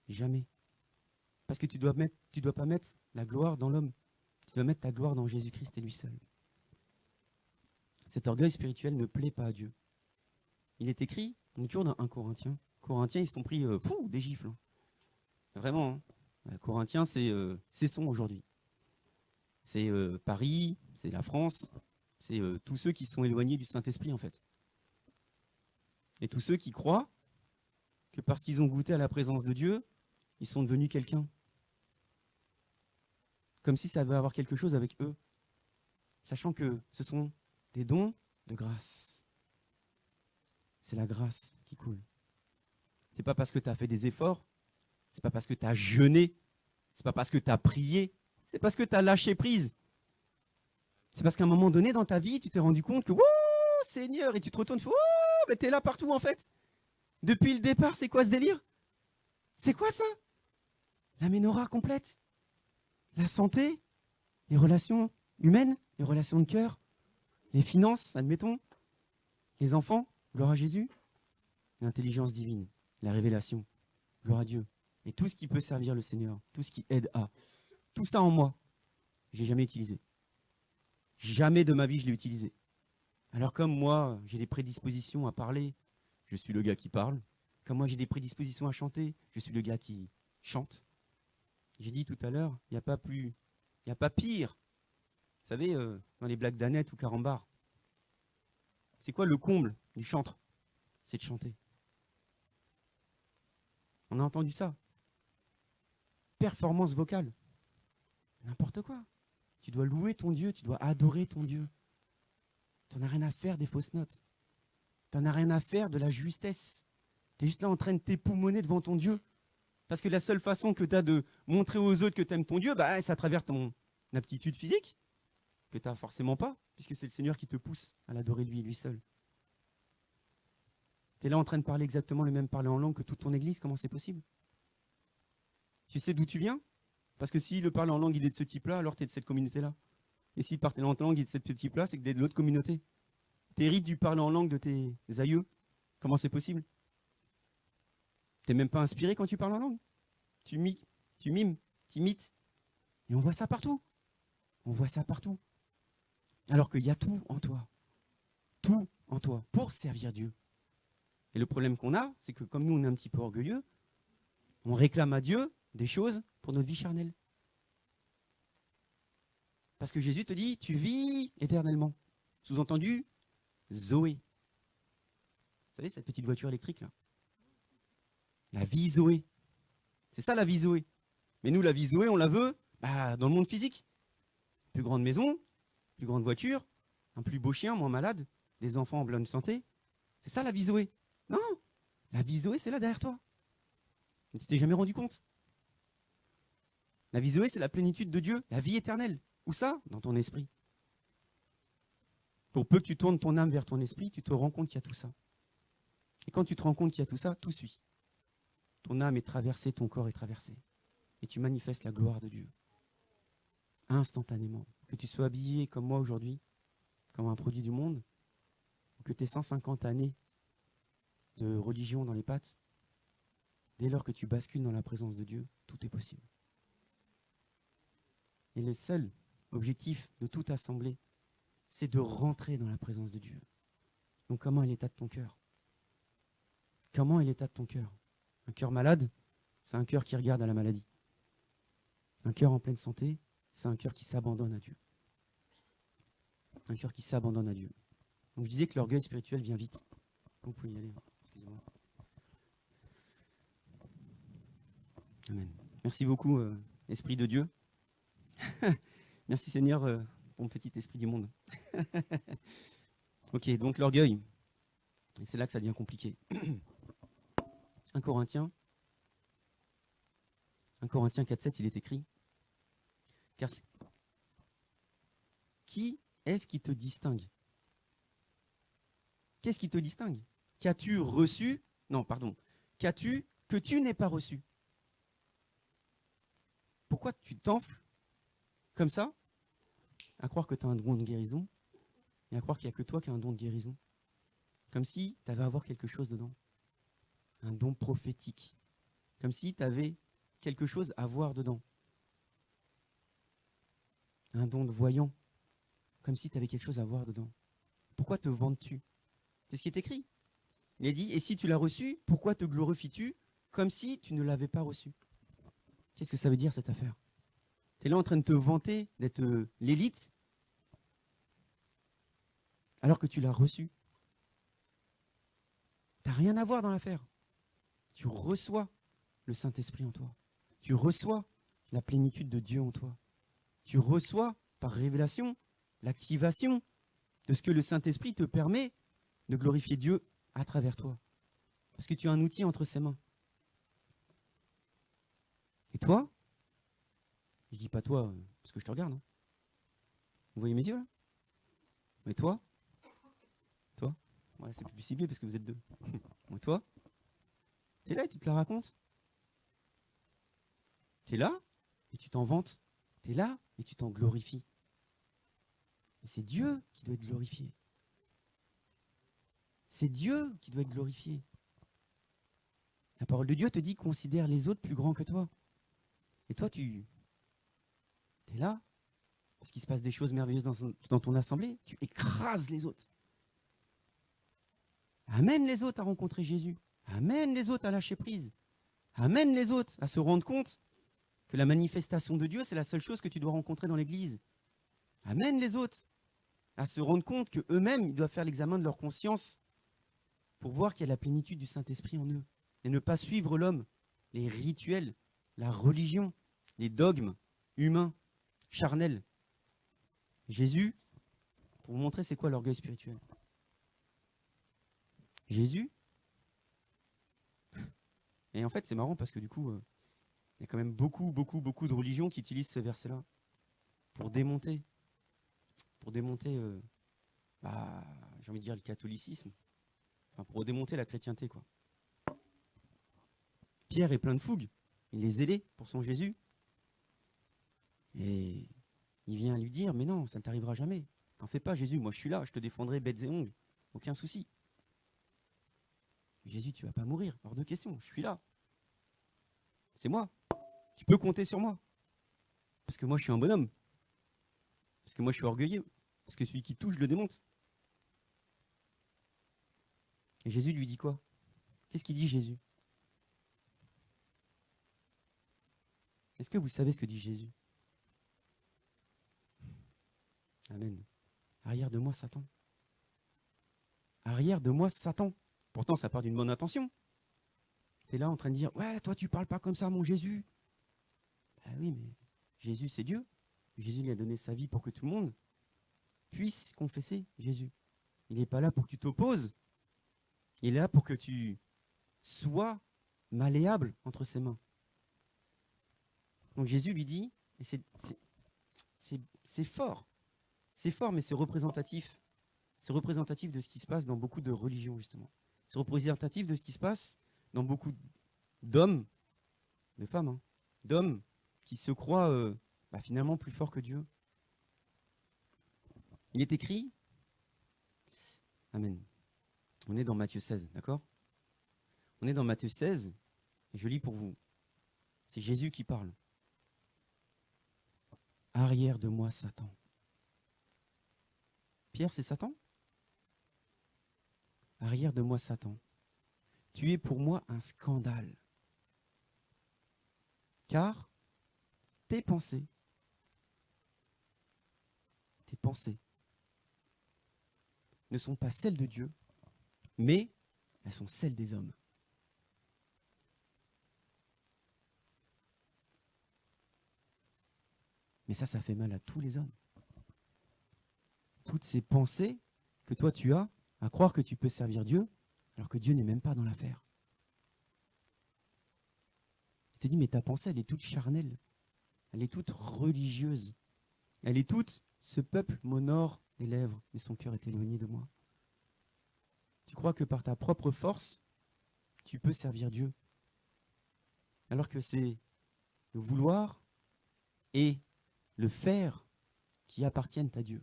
Jamais. Parce que tu dois pas mettre la gloire dans l'homme. Tu dois mettre ta gloire dans Jésus-Christ et lui seul. Cet orgueil spirituel ne plaît pas à Dieu. Il est écrit, on est toujours dans 1 Corinthiens. Corinthiens, ils se sont pris des gifles. Hein. Vraiment. Hein. Corinthiens, c'est son aujourd'hui. C'est Paris, c'est la France, c'est tous ceux qui sont éloignés du Saint-Esprit en fait. Et tous ceux qui croient que parce qu'ils ont goûté à la présence de Dieu, ils sont devenus quelqu'un. comme si ça avait à avoir quelque chose avec eux, sachant que ce sont des dons de grâce. C'est la grâce qui coule. C'est pas parce que tu as fait des efforts, c'est pas parce que tu as jeûné, c'est pas parce que tu as prié, c'est parce que tu as lâché prise. C'est parce qu'à un moment donné dans ta vie, tu t'es rendu compte que, wouh, Seigneur, et tu te retournes, tu fais, wouh, mais t'es là partout en fait. Depuis le départ, c'est quoi ce délire? C'est quoi ça? La ménorah complète, la santé, les relations humaines, les relations de cœur, les finances, admettons, les enfants, gloire à Jésus, l'intelligence divine, la révélation, gloire à Dieu, et tout ce qui peut servir le Seigneur, tout ce qui aide à. Tout ça en moi, j'ai jamais utilisé. Jamais de ma vie je l'ai utilisé. Alors comme moi, j'ai des prédispositions à parler, je suis le gars qui parle. Comme moi, j'ai des prédispositions à chanter, je suis le gars qui chante. J'ai dit tout à l'heure, il n'y a pas plus, il n'y a pas pire. Vous savez, dans les blagues d'Annette ou Carambar, c'est quoi le comble du chantre? C'est de chanter. On a entendu ça. Performance vocale. N'importe quoi. Tu dois louer ton Dieu, tu dois adorer ton Dieu. Tu n'en as rien à faire des fausses notes. Tu n'en as rien à faire de la justesse. Tu es juste là en train de t'époumoner devant ton Dieu. Parce que la seule façon que tu as de montrer aux autres que tu aimes ton Dieu, bah, c'est à travers ton aptitude physique, que tu n'as forcément pas, puisque c'est le Seigneur qui te pousse à l'adorer lui seul. Tu es là en train de parler exactement le même parler en langue que toute ton église, comment c'est possible? Tu sais d'où tu viens? Parce que si le parler en langue il est de ce type-là, alors tu es de cette communauté-là. Et si parler en langue il est de ce type-là, c'est que tu es de l'autre communauté. Tu hérites du parler en langue de tes aïeux. Comment c'est possible? Tu n'es même pas inspiré quand tu parles en langue. Tu mimes, tu imites. Et on voit ça partout. On voit ça partout. Alors qu'il y a tout en toi. Tout en toi pour servir Dieu. Et le problème qu'on a, c'est que comme nous, on est un petit peu orgueilleux, on réclame à Dieu des choses pour notre vie charnelle. Parce que Jésus te dit, tu vis éternellement. Sous-entendu, Zoé. Vous savez, cette petite voiture électrique là. La vie Zoé. C'est ça la vie Zoé. Mais nous, la vie Zoé, on la veut dans le monde physique. Plus grande maison, plus grande voiture, un plus beau chien, moins malade, des enfants en bonne santé. C'est ça la vie Zoé. Non, la vie Zoé, c'est là derrière toi. Tu t'es jamais rendu compte. La vie Zoé, c'est la plénitude de Dieu, la vie éternelle. Où ça? Dans ton esprit. Pour peu que tu tournes ton âme vers ton esprit, tu te rends compte qu'il y a tout ça. Et quand tu te rends compte qu'il y a tout ça, tout suit. Ton âme est traversée, ton corps est traversé. Et tu manifestes la gloire de Dieu. Instantanément. Que tu sois habillé comme moi aujourd'hui, comme un produit du monde, ou que tu aies 150 années de religion dans les pattes, dès lors que tu bascules dans la présence de Dieu, tout est possible. Et le seul objectif de toute assemblée, c'est de rentrer dans la présence de Dieu. Donc comment est l'état de ton cœur? Comment est l'état de ton cœur? Un cœur malade, c'est un cœur qui regarde à la maladie. Un cœur en pleine santé, c'est un cœur qui s'abandonne à Dieu. Un cœur qui s'abandonne à Dieu. Donc je disais que l'orgueil spirituel vient vite. Vous pouvez y aller, excusez-moi. Amen. Merci beaucoup, Esprit de Dieu. Merci Seigneur pour mon petit esprit du monde. Ok, donc l'orgueil. Et c'est là que ça devient compliqué. 1 Corinthiens 4,7, il est écrit. Car qui est-ce qui te distingue? Qu'est-ce qui te distingue? Qu'as-tu reçu? Non, pardon. Qu'as-tu que tu n'aies pas reçu? Pourquoi tu t'enfles comme ça à croire que tu as un don de guérison et à croire qu'il n'y a que toi qui as un don de guérison? Comme si tu avais à avoir quelque chose dedans. Un don prophétique. Comme si tu avais quelque chose à voir dedans. Un don de voyant. Comme si tu avais quelque chose à voir dedans. Pourquoi te vantes-tu? C'est ce qui est écrit. Il est dit, et si tu l'as reçu, pourquoi te glorifies-tu comme si tu ne l'avais pas reçu? Qu'est-ce que ça veut dire cette affaire? Tu es là en train de te vanter d'être l'élite alors que tu l'as reçu. Tu n'as rien à voir dans l'affaire. Tu reçois le Saint-Esprit en toi. Tu reçois la plénitude de Dieu en toi. tu reçois par révélation l'activation de ce que le Saint-Esprit te permet de glorifier Dieu à travers toi. Parce que tu as un outil entre ses mains. Et toi, je dis pas toi, parce que je te regarde. Hein. Vous voyez mes yeux là? Mais toi, ouais, c'est plus ciblé parce que vous êtes deux. Mais toi, t'es là et tu te la racontes. T'es là et tu t'en vantes. T'es là et tu t'en glorifies. Et c'est Dieu qui doit être glorifié. C'est Dieu qui doit être glorifié. La parole de Dieu te dit considère les autres plus grands que toi. Et toi, tu es là parce qu'il se passe des choses merveilleuses dans ton assemblée. Tu écrases les autres. Amène les autres à rencontrer Jésus. Amène les autres à lâcher prise. Amène les autres à se rendre compte que la manifestation de Dieu, c'est la seule chose que tu dois rencontrer dans l'Église. Amène les autres à se rendre compte qu'eux-mêmes, ils doivent faire l'examen de leur conscience pour voir qu'il y a la plénitude du Saint-Esprit en eux. Et ne pas suivre l'homme, les rituels, la religion, les dogmes humains, charnels. Jésus, pour vous montrer c'est quoi l'orgueil spirituel. Jésus, et en fait c'est marrant parce que du coup, il y a quand même beaucoup de religions qui utilisent ce verset-là pour démonter, j'ai envie de dire le catholicisme, enfin pour démonter la chrétienté, quoi. Pierre est plein de fougue, il est zélé pour son Jésus, et il vient lui dire, mais non, ça ne t'arrivera jamais. T'en fais pas, Jésus, moi je suis là, je te défendrai bêtes et ongles, aucun souci. Jésus, tu vas pas mourir, hors de question, je suis là. C'est moi, tu peux compter sur moi. Parce que moi je suis un bonhomme. Parce que moi je suis orgueilleux. Parce que celui qui touche, je le démonte. Et Jésus lui dit quoi? Qu'est-ce qu'il dit Jésus? Est-ce que vous savez ce que dit Jésus? Amen. Arrière de moi, Satan. Arrière de moi, Satan. Pourtant, ça part d'une bonne intention. Tu es là en train de dire, ouais, toi, tu parles pas comme ça, mon Jésus. Ah oui, mais Jésus, c'est Dieu. Jésus lui a donné sa vie pour que tout le monde puisse confesser Jésus. Il n'est pas là pour que tu t'opposes. Il est là pour que tu sois malléable entre ses mains. Donc Jésus lui dit, et c'est fort, mais c'est représentatif. C'est représentatif de ce qui se passe dans beaucoup de religions, justement. C'est représentatif de ce qui se passe dans beaucoup d'hommes, de femmes, hein, d'hommes qui se croient finalement plus forts que Dieu. Il est écrit, Amen. On est dans Matthieu 16, d'accord? On est dans Matthieu 16, et je lis pour vous. C'est Jésus qui parle. Arrière de moi, Satan. Pierre, c'est Satan? Arrière de moi, Satan. Tu es pour moi un scandale. Car tes pensées ne sont pas celles de Dieu, mais elles sont celles des hommes. Mais ça fait mal à tous les hommes. Toutes ces pensées que toi tu as à croire que tu peux servir Dieu, alors que Dieu n'est même pas dans l'affaire. Tu te dis, mais ta pensée, elle est toute charnelle, elle est toute religieuse, elle est toute, ce peuple m'honore les lèvres, mais son cœur est éloigné de moi. Tu crois que par ta propre force, tu peux servir Dieu, alors que c'est le vouloir et le faire qui appartiennent à Dieu.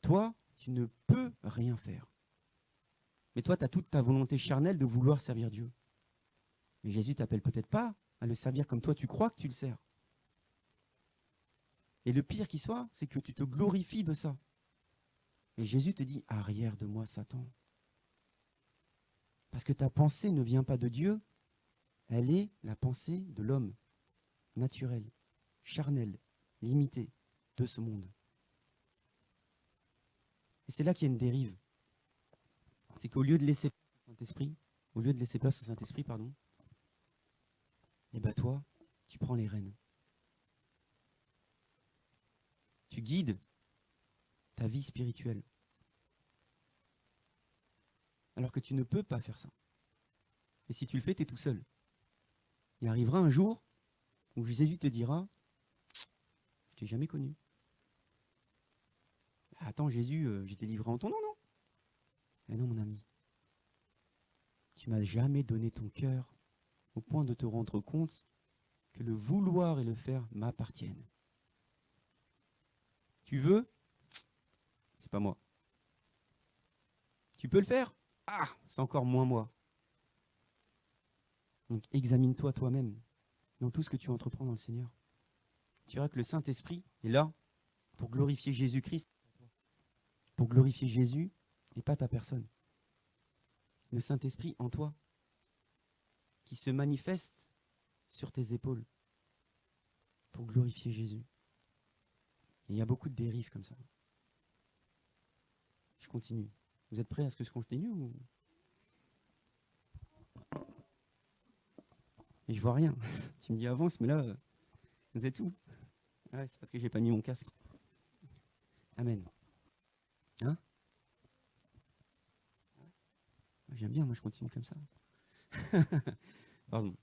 Toi, tu ne peux rien faire. Mais toi, tu as toute ta volonté charnelle de vouloir servir Dieu. Mais Jésus t'appelle peut-être pas à le servir comme toi, tu crois que tu le sers. Et le pire qui soit, c'est que tu te glorifies de ça. Et Jésus te dit, arrière de moi, Satan. Parce que ta pensée ne vient pas de Dieu, elle est la pensée de l'homme, naturel, charnel, limité de ce monde. Et c'est là qu'il y a une dérive. C'est qu'au lieu de laisser place au Saint-Esprit, et ben toi, tu prends les rênes. tu guides ta vie spirituelle. Alors que tu ne peux pas faire ça. Et si tu le fais, tu es tout seul. Il arrivera un jour où Jésus te dira, je t'ai jamais connu. Attends Jésus, j'ai été livré en ton nom, non? Eh non mon ami. Tu m'as jamais donné ton cœur au point de te rendre compte que le vouloir et le faire m'appartiennent. Tu veux? C'est pas moi. Tu peux le faire? Ah, c'est encore moins moi. Donc examine-toi toi-même dans tout ce que tu entreprends dans le Seigneur. Tu verras que le Saint-Esprit est là pour glorifier Jésus-Christ, pour glorifier Jésus et pas ta personne. Le Saint-Esprit en toi, qui se manifeste sur tes épaules pour glorifier Jésus. Et il y a beaucoup de dérives comme ça. Je continue. Vous êtes prêts à ce que je continue ou... Et je vois rien. Tu me dis avance, mais là, vous êtes où? Ouais, c'est parce que j'ai pas mis mon casque. Amen. Hein? J'aime bien, moi je continue comme ça. Pardon.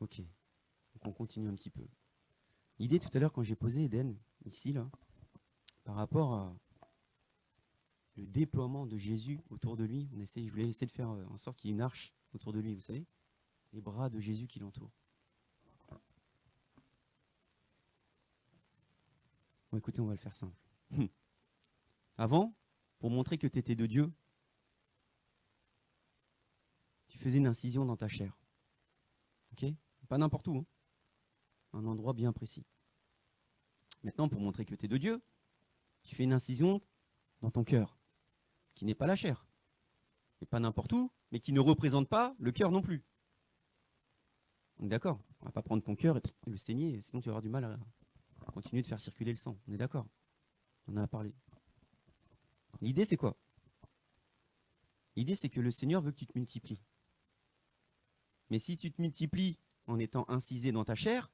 Ok. Donc on continue un petit peu. L'idée tout à l'heure quand j'ai posé Eden, ici, là, par rapport à le déploiement de Jésus autour de lui, je voulais essayer de faire en sorte qu'il y ait une arche autour de lui, vous savez, les bras de Jésus qui l'entourent. Bon, écoutez, on va le faire simple. Avant, pour montrer que tu étais de Dieu, tu faisais une incision dans ta chair. Ok? Pas n'importe où, hein. Un endroit bien précis. Maintenant, pour montrer que tu es de Dieu, tu fais une incision dans ton cœur, qui n'est pas la chair. Et pas n'importe où, mais qui ne représente pas le cœur non plus. On est d'accord? On va pas prendre ton cœur et le saigner, sinon tu auras du mal à continuer de faire circuler le sang. On est d'accord? On en a parlé. L'idée, c'est quoi? L'idée, c'est que le Seigneur veut que tu te multiplies. Mais si tu te multiplies en étant incisé dans ta chair,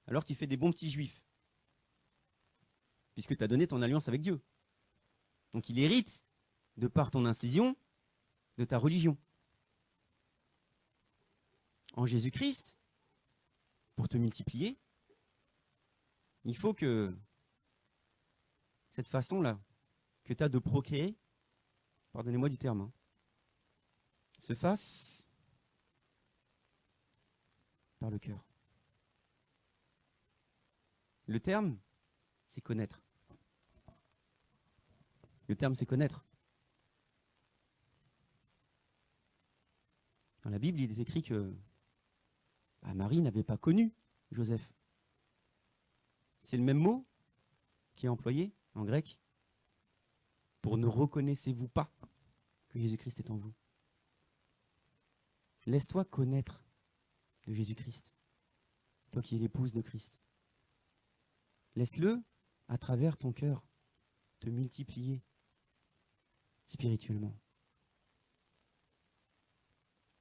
alors tu fais des bons petits juifs. Puisque tu as donné ton alliance avec Dieu. Donc il hérite, de par ton incision, de ta religion. En Jésus-Christ, pour te multiplier, il faut que cette façon-là que tu as de procréer, pardonnez-moi du terme, hein, se fasse par le cœur. Le terme, c'est connaître. Le terme, c'est connaître. Dans la Bible, il est écrit que Marie n'avait pas connu Joseph. C'est le même mot qui est employé en grec pour ne reconnaissez-vous pas que Jésus-Christ est en vous. Laisse-toi connaître de Jésus-Christ, toi qui es l'épouse de Christ. Laisse-le, à travers ton cœur, te multiplier spirituellement.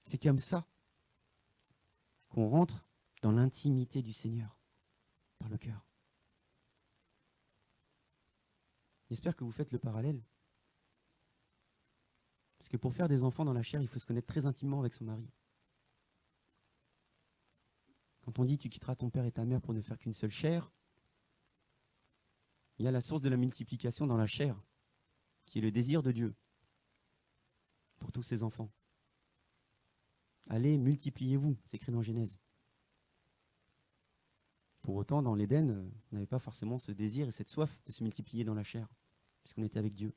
C'est comme ça qu'on rentre dans l'intimité du Seigneur, par le cœur. J'espère que vous faites le parallèle. Parce que pour faire des enfants dans la chair, il faut se connaître très intimement avec son mari. Quand on dit tu quitteras ton père et ta mère pour ne faire qu'une seule chair, il y a la source de la multiplication dans la chair, qui est le désir de Dieu pour tous ses enfants. Allez, multipliez-vous, c'est écrit dans Genèse. Pour autant, dans l'Éden, on n'avait pas forcément ce désir et cette soif de se multiplier dans la chair, puisqu'on était avec Dieu.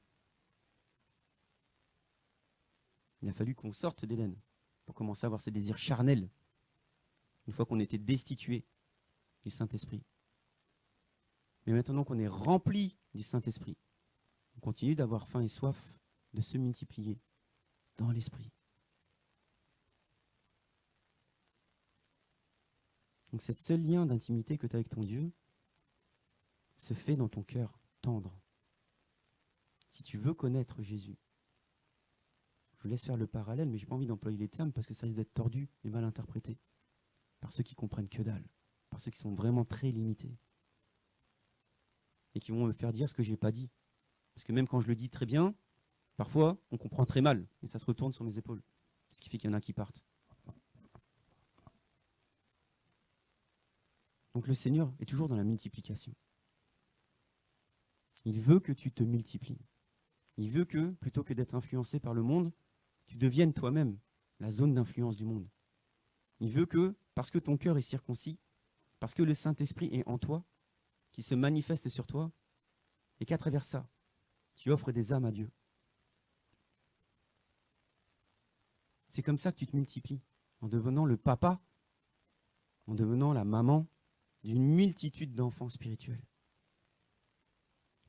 Il a fallu qu'on sorte d'Éden pour commencer à avoir ces désirs charnels, une fois qu'on était destitué du Saint-Esprit. Mais maintenant qu'on est rempli du Saint-Esprit, on continue d'avoir faim et soif de se multiplier dans l'Esprit. Donc cette seul lien d'intimité que tu as avec ton Dieu se fait dans ton cœur tendre. Si tu veux connaître Jésus, je vous laisse faire le parallèle, mais je n'ai pas envie d'employer les termes parce que ça risque d'être tordu et mal interprété par ceux qui comprennent que dalle. par ceux qui sont vraiment très limités et qui vont me faire dire ce que je n'ai pas dit. Parce que même quand je le dis très bien, parfois, on comprend très mal et ça se retourne sur mes épaules. Ce qui fait qu'il y en a qui partent. Donc le Seigneur est toujours dans la multiplication. Il veut que tu te multiplies. Il veut que, plutôt que d'être influencé par le monde, tu deviennes toi-même la zone d'influence du monde. Il veut que, parce que ton cœur est circoncis, parce que le Saint-Esprit est en toi, qui se manifeste sur toi, et qu'à travers ça, tu offres des âmes à Dieu. C'est comme ça que tu te multiplies, en devenant le papa, en devenant la maman d'une multitude d'enfants spirituels.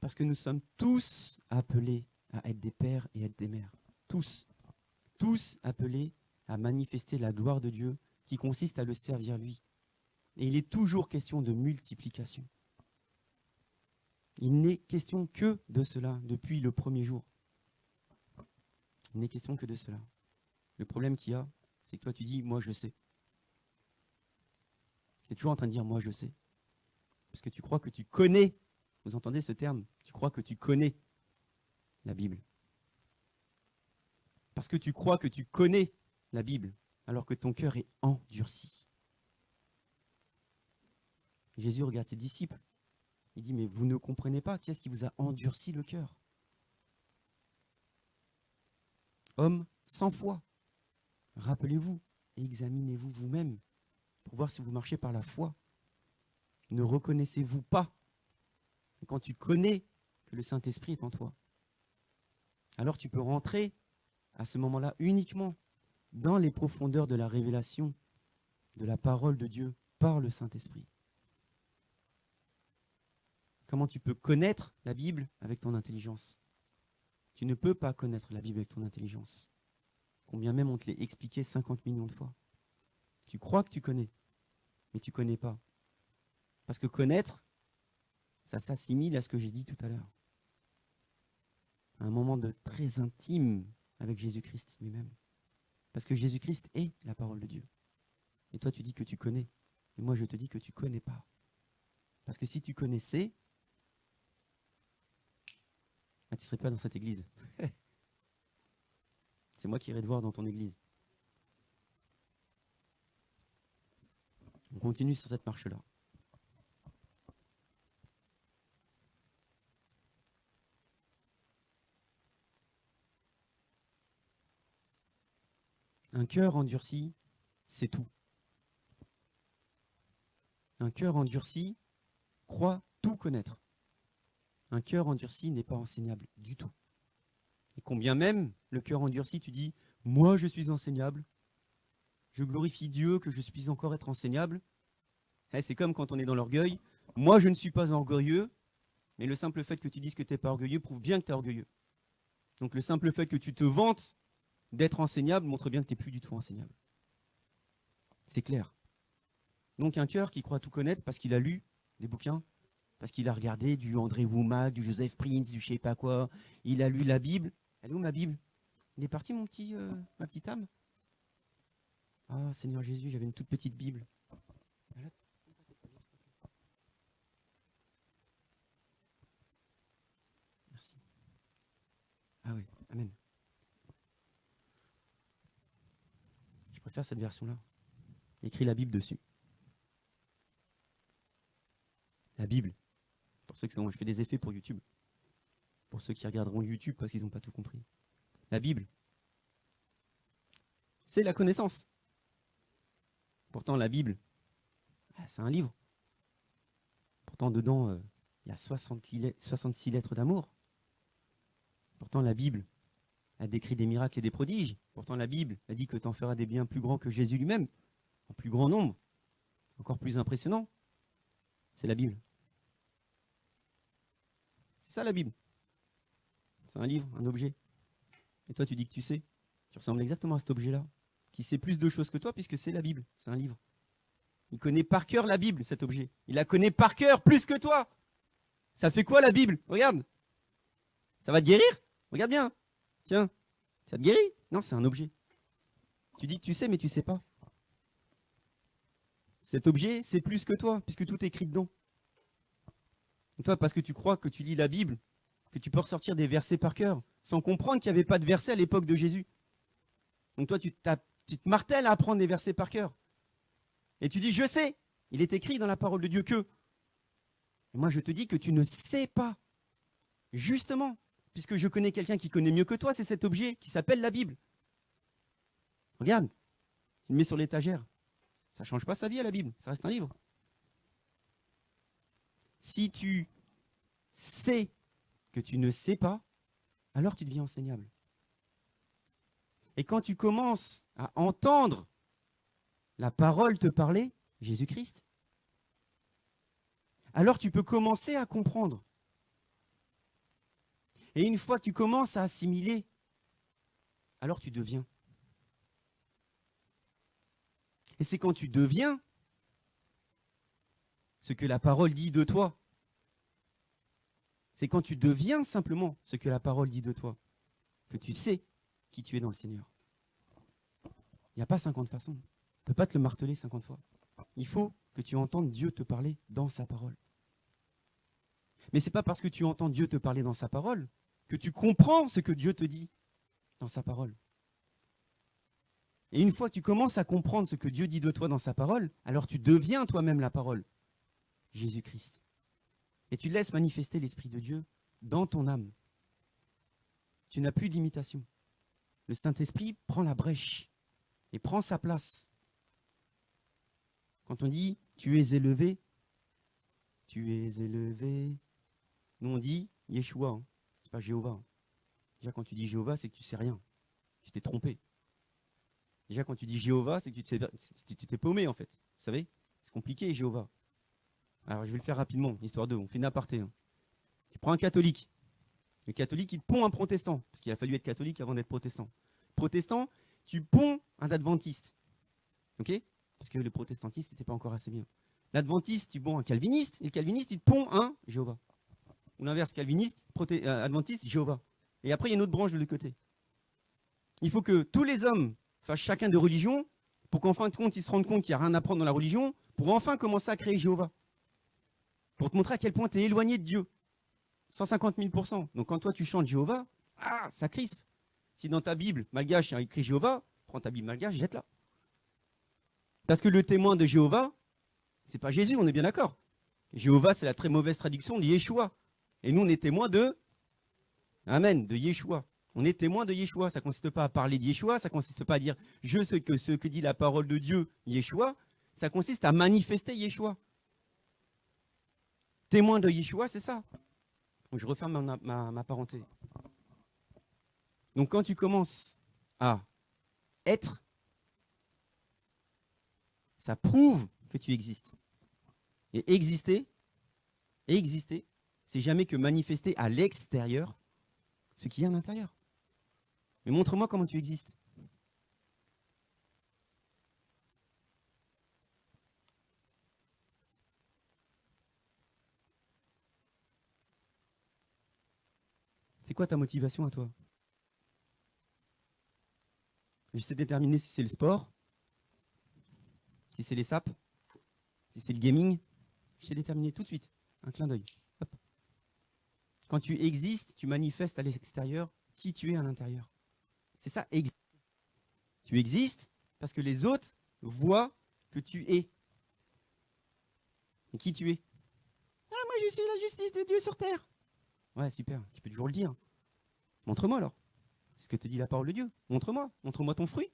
Parce que nous sommes tous appelés à être des pères et être des mères. Tous. Tous appelés à manifester la gloire de Dieu qui consiste à le servir lui. Et il est toujours question de multiplication. Il n'est question que de cela depuis le premier jour. Il n'est question que de cela. Le problème qu'il y a, c'est que toi tu dis « moi je sais ». Tu es toujours en train de dire « moi je sais ». Parce que tu crois que tu connais, vous entendez ce terme, tu crois que tu connais la Bible. Parce que tu crois que tu connais la Bible, alors que ton cœur est endurci. Jésus regarde ses disciples. Il dit, mais vous ne comprenez pas, qui est-ce qui vous a endurci le cœur? Homme sans foi, rappelez-vous et examinez-vous vous-même pour voir si vous marchez par la foi. Ne reconnaissez-vous pas quand tu connais que le Saint-Esprit est en toi? Alors tu peux rentrer à ce moment-là uniquement dans les profondeurs de la révélation de la parole de Dieu par le Saint-Esprit. Comment tu peux connaître la Bible avec ton intelligence? Tu ne peux pas connaître la Bible avec ton intelligence. Combien même on te l'a expliqué 50 millions de fois. Tu crois que tu connais, mais tu ne connais pas. Parce que connaître, ça s'assimile à ce que j'ai dit tout à l'heure. Un moment de très intime avec Jésus-Christ lui-même. Parce que Jésus-Christ est la parole de Dieu. Et toi, tu dis que tu connais. Et moi, je te dis que tu ne connais pas. Parce que si tu connaissais, tu ne serais pas dans cette église. C'est moi qui irai te voir dans ton église. On continue sur cette marche-là. Un cœur endurci, c'est tout. Un cœur endurci croit tout connaître. Un cœur endurci n'est pas enseignable du tout. Et combien même le cœur endurci, tu dis, moi je suis enseignable, je glorifie Dieu que je puisse encore être enseignable. C'est comme quand on est dans l'orgueil, moi je ne suis pas orgueilleux, mais le simple fait que tu dises que tu n'es pas orgueilleux prouve bien que tu es orgueilleux. Donc le simple fait que tu te vantes d'être enseignable montre bien que tu n'es plus du tout enseignable. C'est clair. Donc un cœur qui croit tout connaître parce qu'il a lu des bouquins, parce qu'il a regardé du André Womack, du Joseph Prince, du je sais pas quoi, il a lu la Bible. Elle est où ma Bible? Il est parti ma petite âme? Ah Seigneur Jésus, j'avais une toute petite Bible. Merci. Ah oui, amen. Je préfère cette version-là. Écrit la Bible dessus. La Bible. Pour ceux qui sont, je fais des effets pour YouTube. Pour ceux qui regarderont YouTube parce qu'ils n'ont pas tout compris. La Bible, c'est la connaissance. Pourtant, la Bible, c'est un livre. Pourtant, dedans, il y a 66 lettres d'amour. Pourtant, la Bible, elle décrit des miracles et des prodiges. Pourtant, la Bible, elle dit que tu en feras des biens plus grands que Jésus lui-même, en plus grand nombre, encore plus impressionnant. C'est la Bible. C'est ça la Bible. C'est un livre, un objet. Et toi, tu dis que tu sais. Tu ressembles exactement à cet objet-là, qui sait plus de choses que toi, puisque c'est la Bible. C'est un livre. Il connaît par cœur la Bible, cet objet. Il la connaît par cœur, plus que toi. Ça fait quoi la Bible? Regarde. Ça va te guérir? Regarde bien. Tiens, ça te guérit? Non, c'est un objet. Tu dis que tu sais, mais tu sais pas. Cet objet, c'est plus que toi, puisque tout est écrit dedans. Et toi, parce que tu crois que tu lis la Bible, que tu peux ressortir des versets par cœur, sans comprendre qu'il n'y avait pas de versets à l'époque de Jésus. Donc toi, tu te martèles à apprendre des versets par cœur. Et tu dis, je sais, il est écrit dans la parole de Dieu que. Et moi, je te dis que tu ne sais pas. Justement, puisque je connais quelqu'un qui connaît mieux que toi, c'est cet objet qui s'appelle la Bible. Regarde, tu le mets sur l'étagère. Ça ne change pas sa vie à la Bible, ça reste un livre. Si tu sais que tu ne sais pas, alors tu deviens enseignable. Et quand tu commences à entendre la parole te parler, Jésus-Christ, alors tu peux commencer à comprendre. Et une fois que tu commences à assimiler, alors tu deviens. Et c'est quand tu deviens ce que la parole dit de toi. C'est quand tu deviens simplement ce que la parole dit de toi, que tu sais qui tu es dans le Seigneur. Il n'y a pas 50 façons. On ne peut pas te le marteler 50 fois. Il faut que tu entendes Dieu te parler dans sa parole. Mais ce n'est pas parce que tu entends Dieu te parler dans sa parole que tu comprends ce que Dieu te dit dans sa parole. Et une fois que tu commences à comprendre ce que Dieu dit de toi dans sa parole, alors tu deviens toi-même la parole, Jésus-Christ. Et tu laisses manifester l'Esprit de Dieu dans ton âme. Tu n'as plus d'imitation. Le Saint-Esprit prend la brèche et prend sa place. Quand on dit « tu es élevé », nous on dit « Yeshua hein. », c'est pas Jéhovah. Hein. Déjà quand tu dis Jéhovah, c'est que tu sais rien. Tu t'es trompé. Déjà quand tu dis Jéhovah, c'est que tu t'es paumé en fait. Vous savez, c'est compliqué Jéhovah. Alors je vais le faire rapidement, histoire de, on fait une aparté. Hein. Tu prends un catholique. Le catholique, il te pond un protestant, parce qu'il a fallu être catholique avant d'être protestant. Protestant, tu ponds un adventiste. Ok ? Parce que le protestantisme n'était pas encore assez bien. L'adventiste, tu ponds un calviniste, et le calviniste, il te pond un Jéhovah. Ou l'inverse, calviniste, adventiste, Jéhovah. Et après, il y a une autre branche de l'autre côté. Il faut que tous les hommes fassent chacun de religion, pour qu'en fin de compte, ils se rendent compte qu'il n'y a rien à apprendre dans la religion, pour enfin commencer à créer Jéhovah. Pour te montrer à quel point tu es éloigné de Dieu. 150 000%. Donc quand toi tu chantes Jéhovah, ça crispe. Si dans ta Bible malgache il y a écrit Jéhovah, prends ta Bible malgache, jette-la. Parce que le témoin de Jéhovah, c'est pas Jésus, on est bien d'accord. Jéhovah, c'est la très mauvaise traduction de Yeshua. Et nous, on est témoins de Amen, de Yeshua. On est témoins de Yeshua. Ça ne consiste pas à parler de Yeshua, ça ne consiste pas à dire je sais que ce que dit la parole de Dieu, Yeshua, ça consiste à manifester Yeshua. Témoin de Yeshua, c'est ça. Donc, je referme ma parenthèse. Donc quand tu commences à être, ça prouve que tu existes. Et exister, c'est jamais que manifester à l'extérieur ce qu'il y a à l'intérieur. Mais montre-moi comment tu existes. C'est quoi ta motivation à toi? Je sais déterminer si c'est le sport, si c'est les sapes, si c'est le gaming. Je sais déterminer tout de suite. Un clin d'œil. Quand tu existes, tu manifestes à l'extérieur qui tu es à l'intérieur. C'est ça, exister. Tu existes parce que les autres voient que tu es. Et qui tu es? Ah, moi je suis la justice de Dieu sur terre. Ouais, super, tu peux toujours le dire. Montre-moi alors. C'est ce que te dit la parole de Dieu. Montre-moi. Montre-moi ton fruit.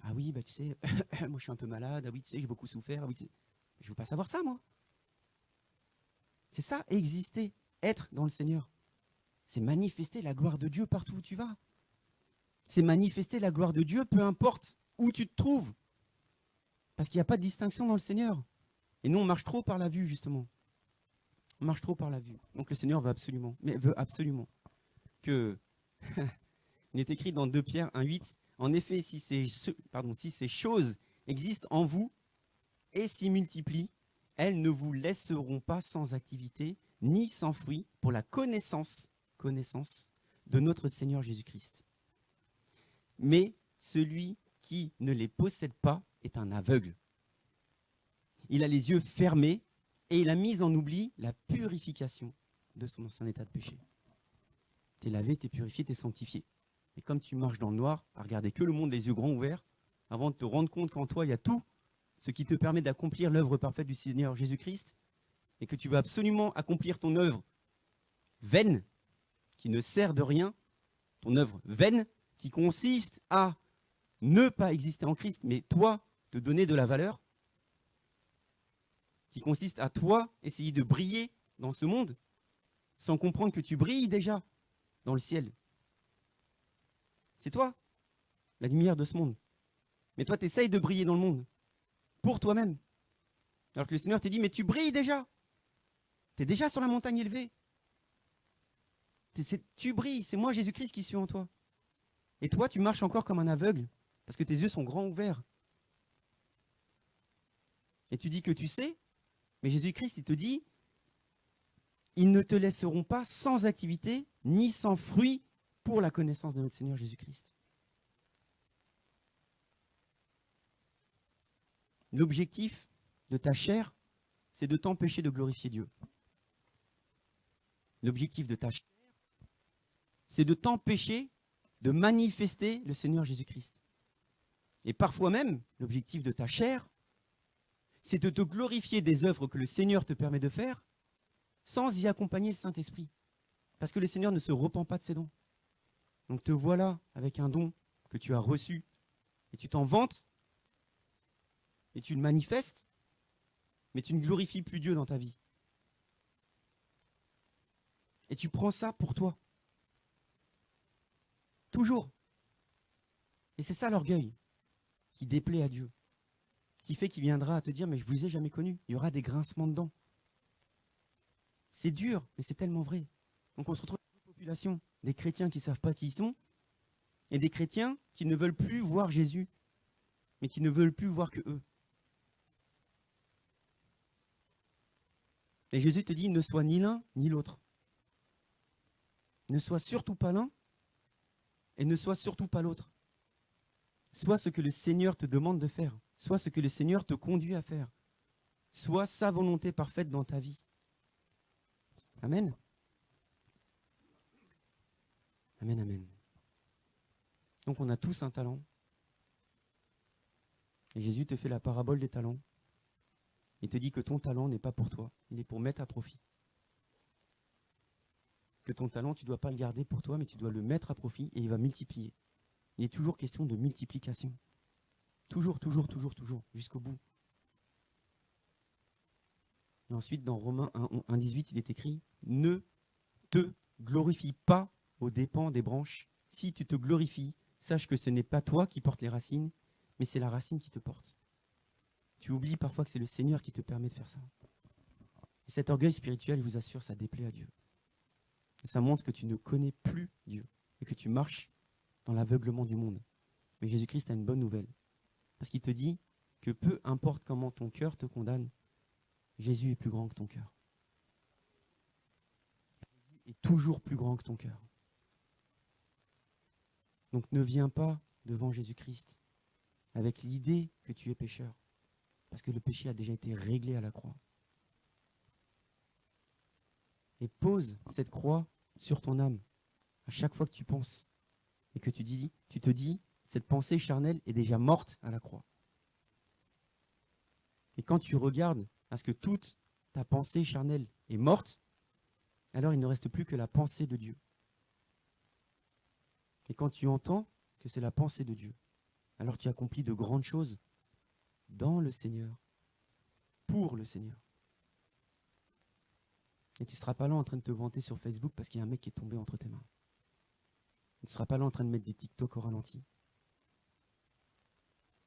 Ah oui, bah tu sais, moi je suis un peu malade. Ah oui, tu sais, j'ai beaucoup souffert. Ah oui, tu sais. Je veux pas savoir ça, moi. C'est ça, exister, être dans le Seigneur. C'est manifester la gloire de Dieu partout où tu vas. C'est manifester la gloire de Dieu, peu importe où tu te trouves. Parce qu'il n'y a pas de distinction dans le Seigneur. Et nous, on marche trop par la vue, justement. On marche trop par la vue. Donc le Seigneur veut absolument que, il est écrit dans 2 Pierre 1,8, en effet, si ces choses existent en vous et s'y multiplient, elles ne vous laisseront pas sans activité, ni sans fruit, pour la connaissance de notre Seigneur Jésus-Christ. Mais celui qui ne les possède pas est un aveugle. il a les yeux fermés et il a mis en oubli la purification de son ancien état de péché. Tu es lavé, tu es purifié, tu es sanctifié. Et comme tu marches dans le noir, à regarder que le monde les yeux grands ouverts, avant de te rendre compte qu'en toi, il y a tout ce qui te permet d'accomplir l'œuvre parfaite du Seigneur Jésus-Christ, et que tu veux absolument accomplir ton œuvre vaine, qui ne sert de rien, ton œuvre vaine, qui consiste à ne pas exister en Christ, mais toi, te donner de la valeur, qui consiste à toi essayer de briller dans ce monde, sans comprendre que tu brilles déjà dans le ciel. C'est toi, la lumière de ce monde. Mais toi, tu essayes de briller dans le monde, pour toi-même. Alors que le Seigneur te dit, mais tu brilles déjà. Tu es déjà sur la montagne élevée. Tu brilles, c'est moi Jésus-Christ qui suis en toi. Et toi, tu marches encore comme un aveugle, parce que tes yeux sont grands ouverts. Et tu dis que tu sais, mais Jésus-Christ, il te dit, ils ne te laisseront pas sans activité, ni sans fruit, pour la connaissance de notre Seigneur Jésus-Christ. L'objectif de ta chair, c'est de t'empêcher de glorifier Dieu. L'objectif de ta chair, c'est de t'empêcher de manifester le Seigneur Jésus-Christ. Et parfois même, l'objectif de ta chair, c'est de te glorifier des œuvres que le Seigneur te permet de faire, sans y accompagner le Saint-Esprit. Parce que le Seigneur ne se repent pas de ses dons. Donc te voilà avec un don que tu as reçu, et tu t'en vantes, et tu le manifestes, mais tu ne glorifies plus Dieu dans ta vie. Et tu prends ça pour toi. Toujours. Et c'est ça l'orgueil qui déplaît à Dieu, qui fait qu'il viendra à te dire, mais je ne vous ai jamais connu. Il y aura des grincements de dents. C'est dur, mais c'est tellement vrai. Donc on se retrouve dans une population, des chrétiens qui ne savent pas qui ils sont, et des chrétiens qui ne veulent plus voir Jésus, mais qui ne veulent plus voir que eux. Et Jésus te dit, ne sois ni l'un ni l'autre. Ne sois surtout pas l'un, et ne sois surtout pas l'autre. Sois ce que le Seigneur te demande de faire. Sois ce que le Seigneur te conduit à faire. Sois sa volonté parfaite dans ta vie. Amen. Amen, amen. Donc on a tous un talent. Et Jésus te fait la parabole des talents. Il te dit que ton talent n'est pas pour toi, il est pour mettre à profit. Que ton talent, tu ne dois pas le garder pour toi, mais tu dois le mettre à profit et il va multiplier. Il est toujours question de multiplication. Toujours, toujours, toujours, toujours, jusqu'au bout. Et ensuite, dans Romains 1,18, il est écrit « Ne te glorifie pas aux dépens des branches. Si tu te glorifies, sache que ce n'est pas toi qui portes les racines, mais c'est la racine qui te porte. » Tu oublies parfois que c'est le Seigneur qui te permet de faire ça. Et cet orgueil spirituel, je vous assure, ça déplaît à Dieu. Et ça montre que tu ne connais plus Dieu et que tu marches dans l'aveuglement du monde. Mais Jésus-Christ a une bonne nouvelle. Parce qu'il te dit que peu importe comment ton cœur te condamne, Jésus est plus grand que ton cœur. Jésus est toujours plus grand que ton cœur. Donc ne viens pas devant Jésus-Christ avec l'idée que tu es pécheur. Parce que le péché a déjà été réglé à la croix. Et pose cette croix sur ton âme à chaque fois que tu penses. Et que tu te dis, cette pensée charnelle est déjà morte à la croix. Et quand tu regardes à ce que toute ta pensée charnelle est morte, alors il ne reste plus que la pensée de Dieu. Et quand tu entends que c'est la pensée de Dieu, alors tu accomplis de grandes choses dans le Seigneur, pour le Seigneur. Et tu ne seras pas là en train de te vanter sur Facebook parce qu'il y a un mec qui est tombé entre tes mains. Tu ne seras pas là en train de mettre des TikTok au ralenti.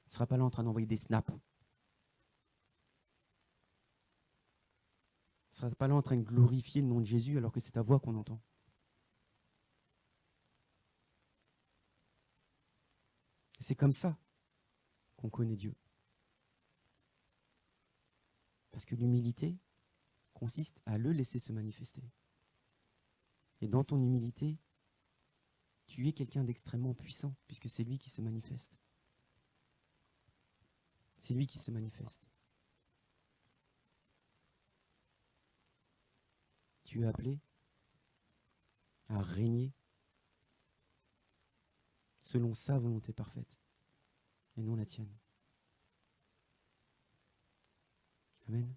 Tu ne seras pas là en train d'envoyer des snaps. Tu ne seras pas là en train de glorifier le nom de Jésus alors que c'est ta voix qu'on entend. Et c'est comme ça qu'on connaît Dieu. Parce que l'humilité consiste à le laisser se manifester. Et dans ton humilité, tu es quelqu'un d'extrêmement puissant, puisque c'est lui qui se manifeste. C'est lui qui se manifeste. tu es appelé à régner selon sa volonté parfaite et non la tienne. Amen.